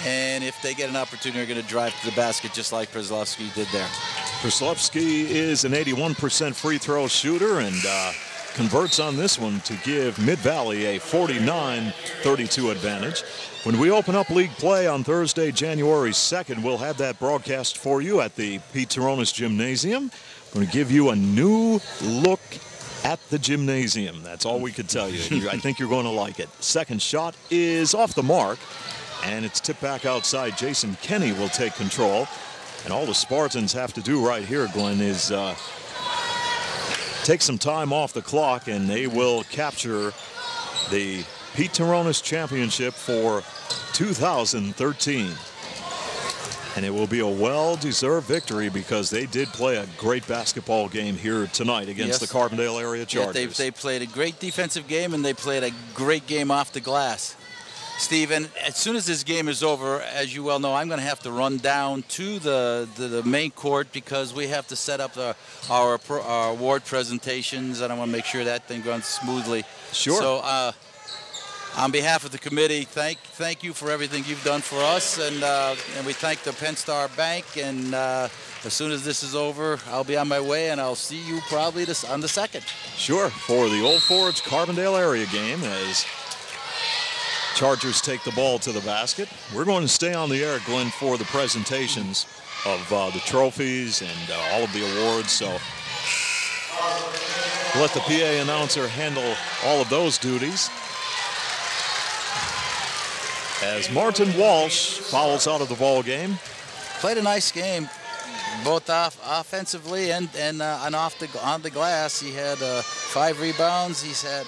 And if they get an opportunity, they're going to drive to the basket just like Przlowski did there. Przlowski is an 81% free throw shooter and converts on this one to give Mid-Valley a 49-32 advantage. When we open up league play on Thursday, January 2nd, we'll have that broadcast for you at the Pete Turonis Gymnasium. We're going to give you a new look at the gymnasium. That's all we could tell you. I think you're going to like it. Second shot is off the mark, and it's tipped back outside. Jason Kenny will take control. And all the Spartans have to do right here, Glenn, is take some time off the clock, and they will capture the Pete Turonis Championship for 2013. And it will be a well-deserved victory because they did play a great basketball game here tonight against the Carbondale area Chargers. Yes, they played a great defensive game, and they played a great game off the glass. Steve, and as soon as this game is over, as you well know, I'm going to have to run down to the main court because we have to set up our award presentations, and I want to make sure that thing runs smoothly. Sure. So, on behalf of the committee, thank you for everything you've done for us, and we thank the Penn Star Bank. And as soon as this is over, I'll be on my way, and I'll see you probably on the 2nd. Sure, for the Old Forge Carbondale area game as Chargers take the ball to the basket. We're going to stay on the air, Glenn, for the presentations of the trophies and all of the awards. So let the PA announcer handle all of those duties. As Martin Walsh fouls out of the ball game. Played a nice game, both offensively and on the glass. He had 5 rebounds. He's had.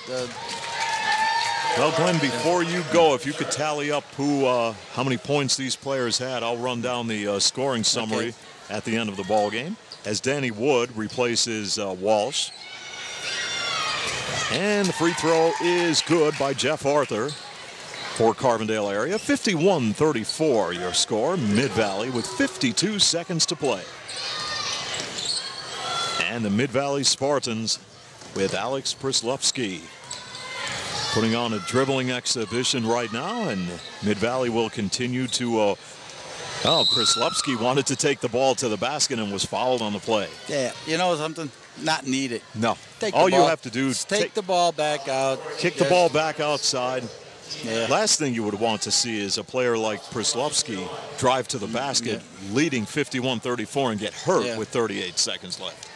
Well, Glenn, before you go, if you could tally up how many points these players had, I'll run down the scoring summary at the end of the ball game. As Danny Wood replaces Walsh, and the free throw is good by Jeff Arthur. For Carbondale area, 51-34 your score. Mid-Valley with 52 seconds to play. And the Mid-Valley Spartans with Alex Przlowski putting on a dribbling exhibition right now, and Mid-Valley will continue to Przlowski wanted to take the ball to the basket and was fouled on the play. Yeah, you know something? Not needed. No. All you have to do is take the ball back out. Kick the ball back outside. Yeah. Last thing you would want to see is a player like Przlowski drive to the basket, leading 51-34 and get hurt with 38 seconds left.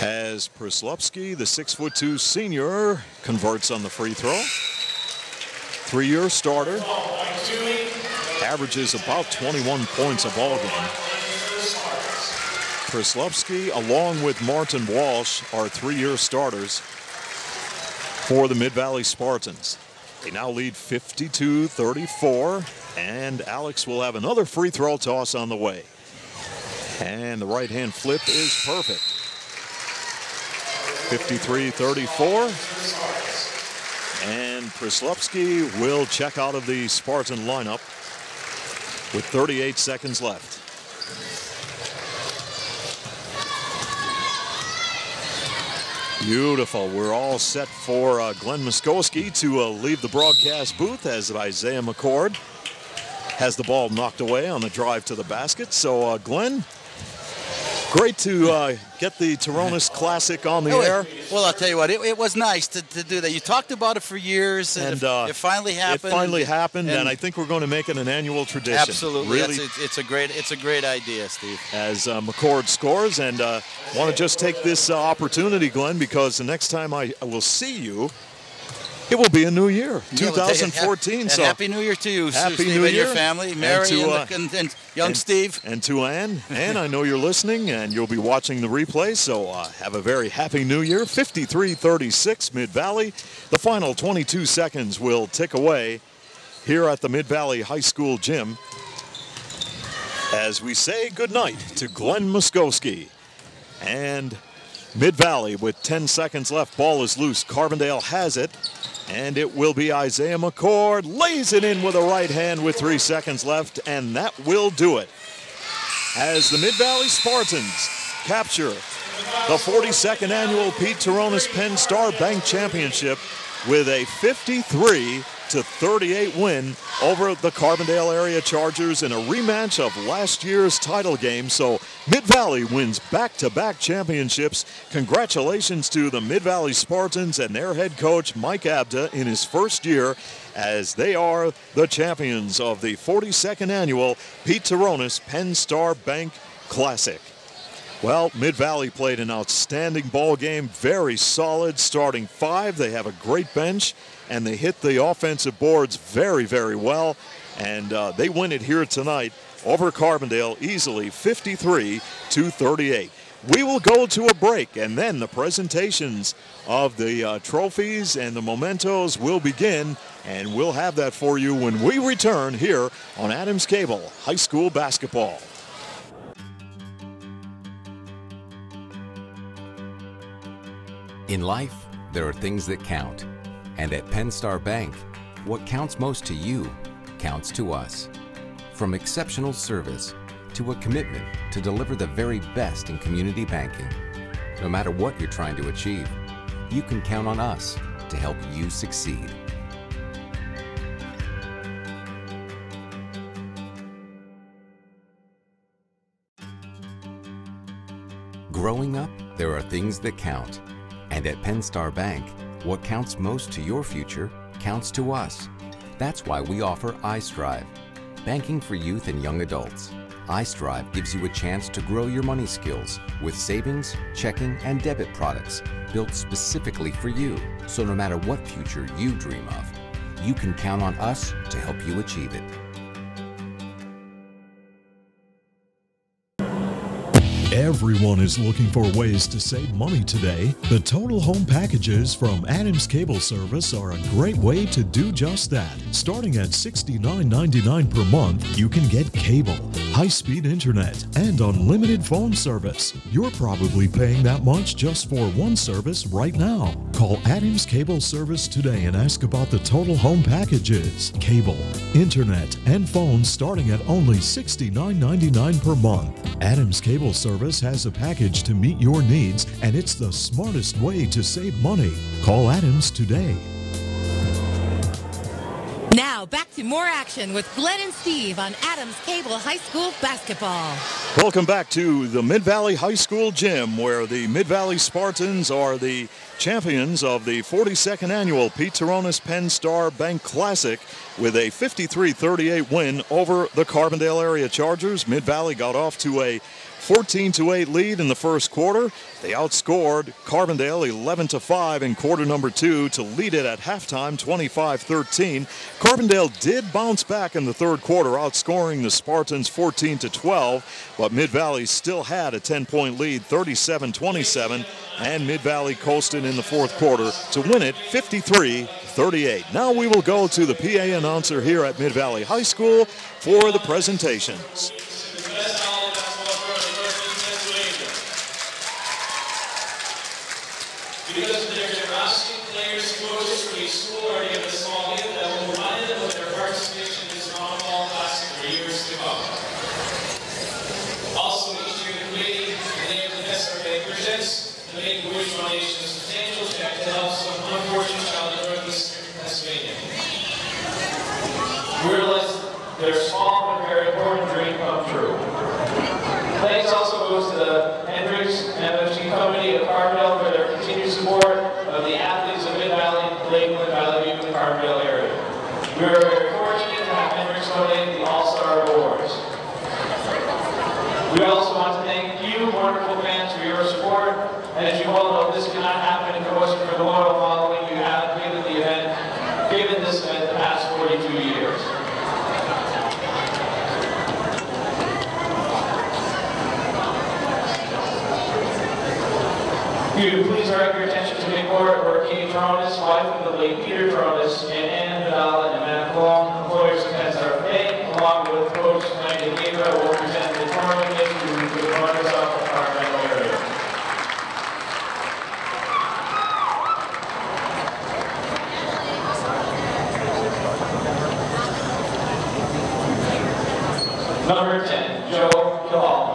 As Przlowski, the 6'2" senior, converts on the free throw. 3-year starter, averages about 21 points a ball game. Przlowski, along with Martin Walsh, are 3-year starters for the Mid-Valley Spartans. They now lead 52-34, and Alex will have another free throw toss on the way. And the right-hand flip is perfect. 53-34. And Przlowski will check out of the Spartan lineup with 38 seconds left. Beautiful. We're all set for Glenn Muskowski to leave the broadcast booth as Isaiah McCord has the ball knocked away on the drive to the basket. So, Glenn, great to get the Turonis Classic on the air. Well, I'll tell you what, it was nice to do that. You talked about it for years, and it finally happened. It finally happened, and I think we're going to make it an annual tradition. Absolutely. Really, it's a great idea, Steve. As McCord scores, and want to just take this opportunity, Glenn, because the next time I will see you, it will be a new year, 2014. So happy New Year to you, happy Steve, New and Year. Your family, Mary and young Steve. And to Ann. Ann, I know you're listening, and you'll be watching the replay, so have a very happy New Year. 53-36 Mid-Valley. The final 22 seconds will tick away here at the Mid-Valley High School gym as we say goodnight to Glenn Muskowski. And Mid-Valley with 10 seconds left. Ball is loose. Carbondale has it. And it will be Isaiah McCord. Lays it in with a right hand with 3 seconds left. And that will do it. as the Mid-Valley Spartans capture the 42nd annual Pete Turonis Penn Star Bank Championship with a 53-38 win over the Carbondale area Chargers in a rematch of last year's title game. So Mid-Valley wins back-to-back championships. Congratulations to the Mid-Valley Spartans and their head coach Mike Abda in his first year, as they are the champions of the 42nd annual Pete Turonis Penn Star Bank Classic. Well, Mid-Valley played an outstanding ball game, very solid starting five. They have a great bench, and they hit the offensive boards very, very well. And they win it here tonight over Carbondale easily, 53-38. We will go to a break, and then the presentations of the trophies and the mementos will begin, and we'll have that for you when we return here on Adams Cable High School Basketball. In life, there are things that count. And at Penn Star Bank, what counts most to you counts to us. From exceptional service to a commitment to deliver the very best in community banking. No matter what you're trying to achieve, you can count on us to help you succeed. Growing up, there are things that count. And at Penn Star Bank, what counts most to your future counts to us. That's why we offer iStrive, banking for youth and young adults. iStrive gives you a chance to grow your money skills with savings, checking, and debit products built specifically for you. So no matter what future you dream of, you can count on us to help you achieve it. Everyone is looking for ways to save money today. The total home packages from Adams Cable Service are a great way to do just that. Starting at $69.99 per month, you can get cable, high-speed internet, and unlimited phone service. You're probably paying that much just for one service right now. Call Adams Cable Service today and ask about the total home packages. Cable, internet, and phones starting at only $69.99 per month. Adams Cable Service has a package to meet your needs, and it's the smartest way to save money. Call Adams today. Now back to more action with Glenn and Steve on Adams Cable High School Basketball. Welcome back to the Mid-Valley High School Gym, where the Mid-Valley Spartans are the champions of the 42nd annual Pete Turonis Penn Star Bank Classic with a 53-38 win over the Carbondale area Chargers. Mid-Valley got off to a 14-8 lead in the first quarter. They outscored Carbondale 11-5 in quarter number 2 to lead it at halftime 25-13. Carbondale did bounce back in the third quarter, outscoring the Spartans 14-12, but Mid-Valley still had a 10-point lead, 37-27, and Mid-Valley coasted in the fourth quarter to win it 53-38. Now we will go to the PA announcer here at Mid-Valley High School for the presentations. Because of their generosity, players, coaches from each school already have a small gift that will remind them of their participation in this Carbondale Classic for years to come. Also, each year the committee, in the name of the Penn Star Bank, presents the Make-A-Wish Foundation a substantial check to help some unfortunate child in Northeast Pennsylvania. We realize their small but very important dream come true. Thanks also goes to the Hendricks MFG Company of Carbondale for their continued support of the athletes of Mid-Valley, Lakeland, Valley View, and the Carbondale area. We are very fortunate to have Hendricks donate the All-Star Awards. We also want to thank you, wonderful fans, for your support. And as you all know, this could not happen if it wasn't for the loyal following you have given this event the past 42 years. Please direct your attention to Nick or Katie Turonis, wife of the late Peter Turonis, and Ann Vidal and Matt Long, employers of Penn Star Bank, along with Coach Maggie Gabriel, will present the tournament to the runners up the Carbondale area. Number 10, Joe Gall.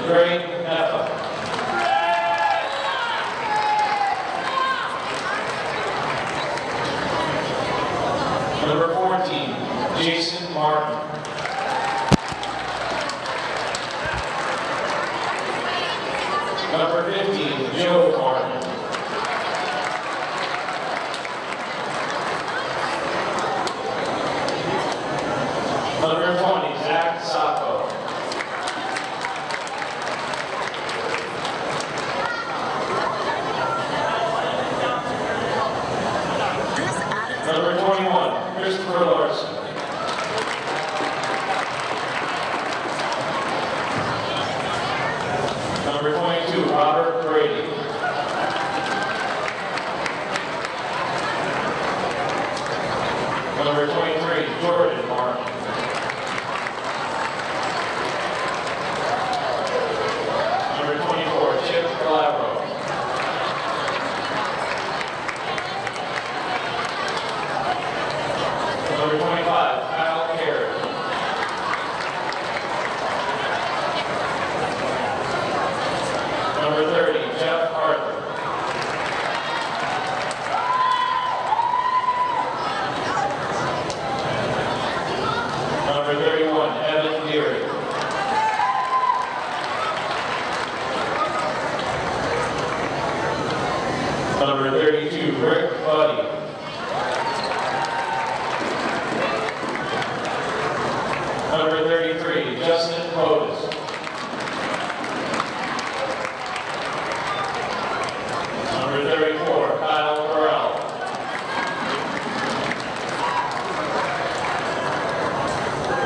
Greg Neffa. Number 14, Jason Martin. Number 15, Joe Martin. Number 20, Zach Sacco. Number 21, Christopher Larson. Number 22, Robert Brady. Number 23, Jordan Martin. Number 24, Chip Calabro. Number 25, Kyle Carey. Number 30, Jeff Arthur. Number 31, Evan Deary. Number 32, Rick Buddy. Number 33, Justin Potus. Number 34, Kyle Burrell.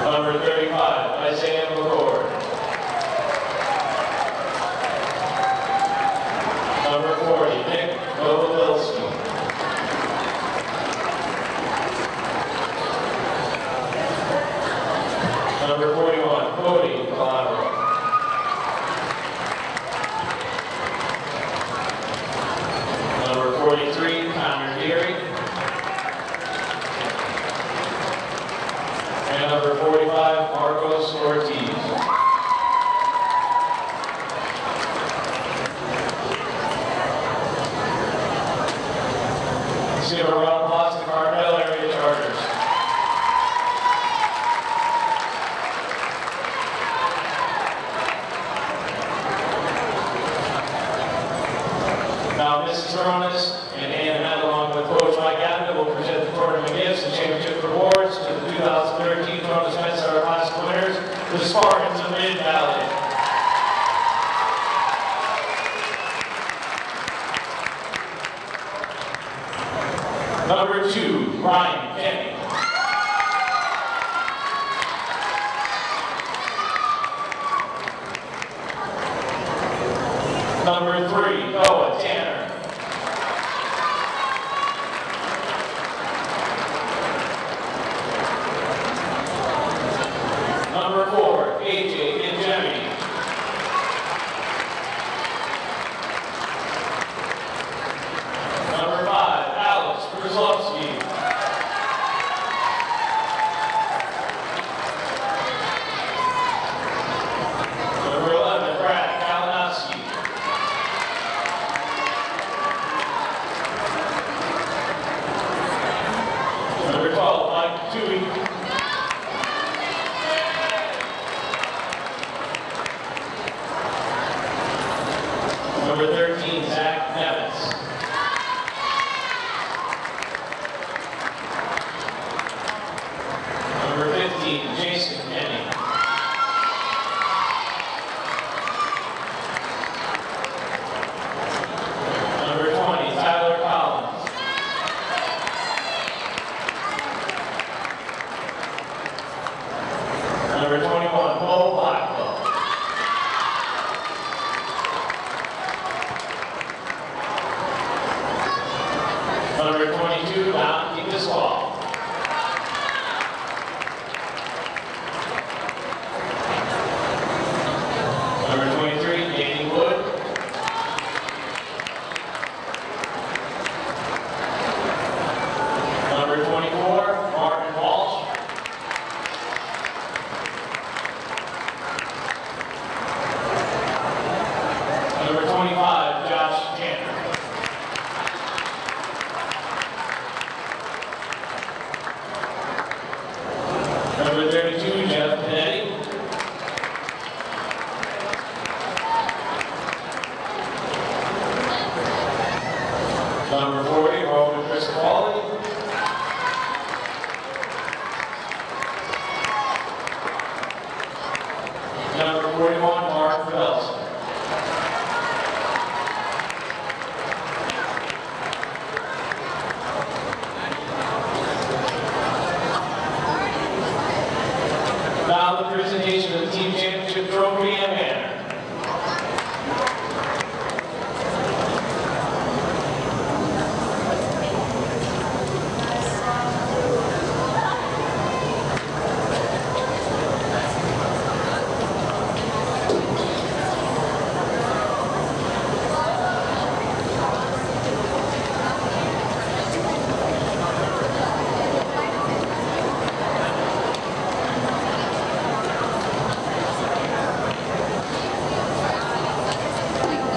Number 35, Isaiah McCord. Number 40, Nick Novovilsky. Number 41, Cody Calabro. Number 43, Connor Deary. And number 45, Marcos Ortiz. Let's give a round of applause to Carbondale Area Chargers. Now, Mrs. Turonis and Ann, along with Coach Mike Abbott, will present the tournament gifts and championship rewards to the 2013 Turonis Men's Star Classic winners, the Spartans of Mid-Valley. Number 2, Ryan Kenny. Number 3, Noah Tanner. Number 4, AJ Injemi. Number 5, Alex Kruslovsky. Number 11, Brad Kalinowski. Number 12, Mike Tui. Number 13, Zach Nevis. Number 15, Jason Kenny. Number 20, Tyler Collins. Number 21, Paul Blackwell.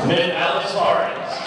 Mid-Valley Turonis.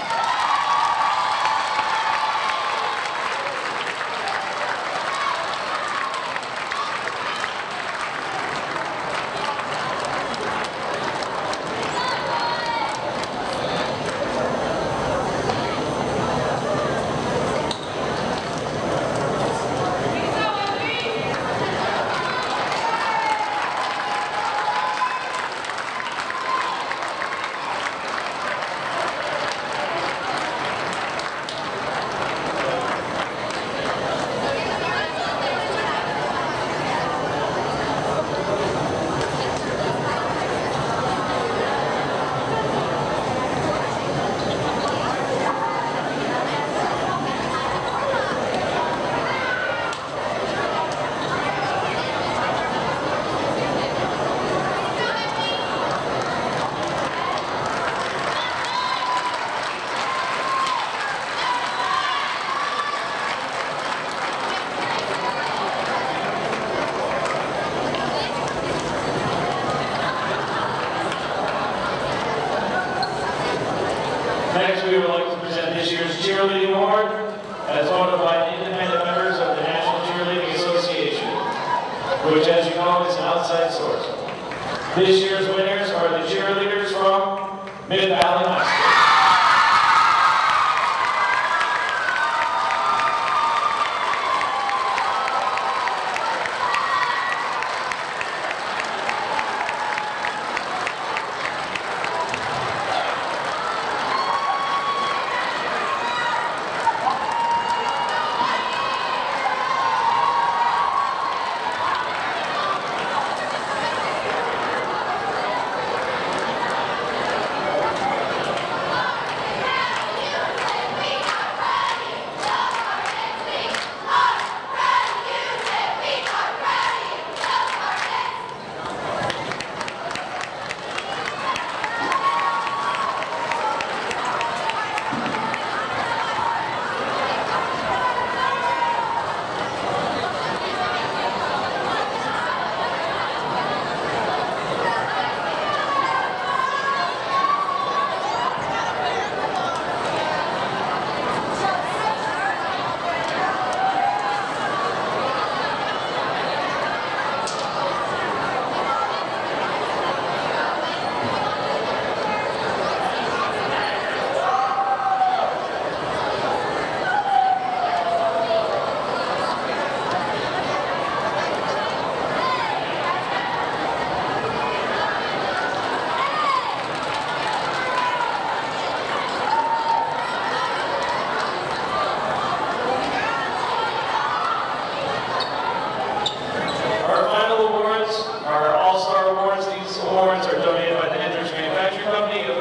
Next, we would like to present this year's Cheerleading Award as voted by independent members of the National Cheerleading Association, which, as you know, is an outside source. This year's winners are the cheerleaders from Mid-Valley High School.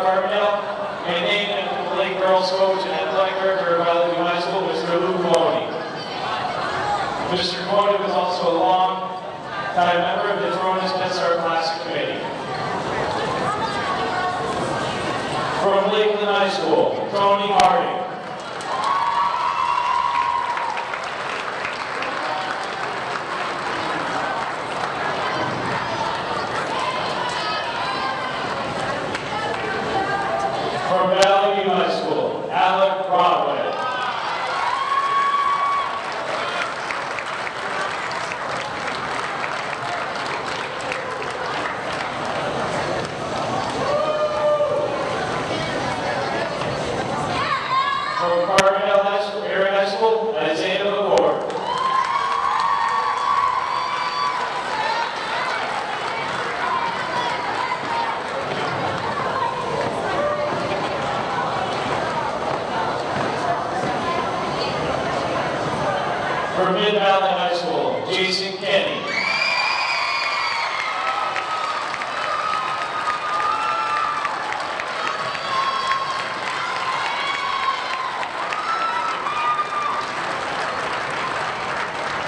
Carbondale, and named after the late girls coach and athletic director of Valley View High School, Mr. Lou Maloney. Mr. Maloney was also a long-time member of the Turonis PennStar Classic Committee. From Lakeland High School, Tony Harding. From Valley View High School, Alec Broadway. From Carbondale High School, Area High School, Isaiah McCord. From Mid-Valley High School, Jason Kenny.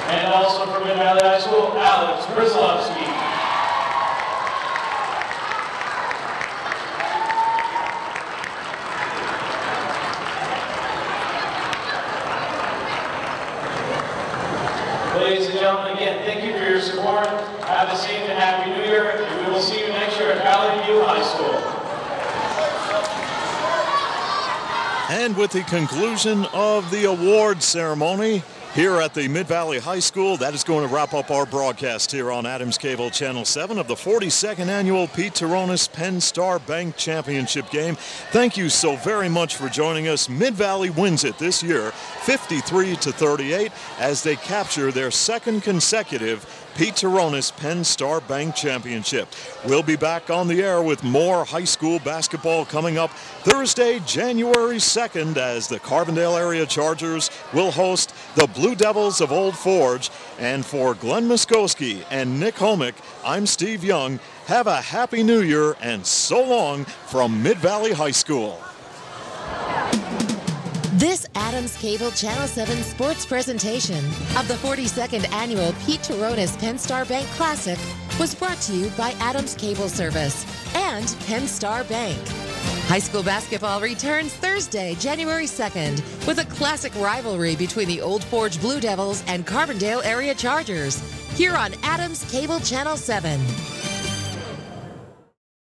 And also from Mid-Valley High School, Alex Brzlowski. Ladies and gentlemen, again, thank you for your support. Have a safe and happy New Year, and we will see you next year at Valley View High School. And with the conclusion of the award ceremony here at the Mid-Valley High School, that is going to wrap up our broadcast here on Adams Cable Channel 7 of the 42nd Annual Pete Turonis Penn Star Bank Championship game. Thank you so very much for joining us. Mid-Valley wins it this year 53-38 as they capture their second consecutive Pete Turonis Penn Star Bank Championship. We'll be back on the air with more high school basketball coming up Thursday, January 2nd, as the Carbondale area Chargers will host the Blue Devils of Old Forge. And for Glenn Muskowski and Nick Homick, I'm Steve Young. Have a happy new year and so long from Mid-Valley High School. This Adams Cable Channel 7 sports presentation of the 42nd Annual Pete Turonis Penn Star Bank Classic was brought to you by Adams Cable Service and Penn Star Bank. High school basketball returns Thursday, January 2nd, with a classic rivalry between the Old Forge Blue Devils and Carbondale area Chargers here on Adams Cable Channel 7.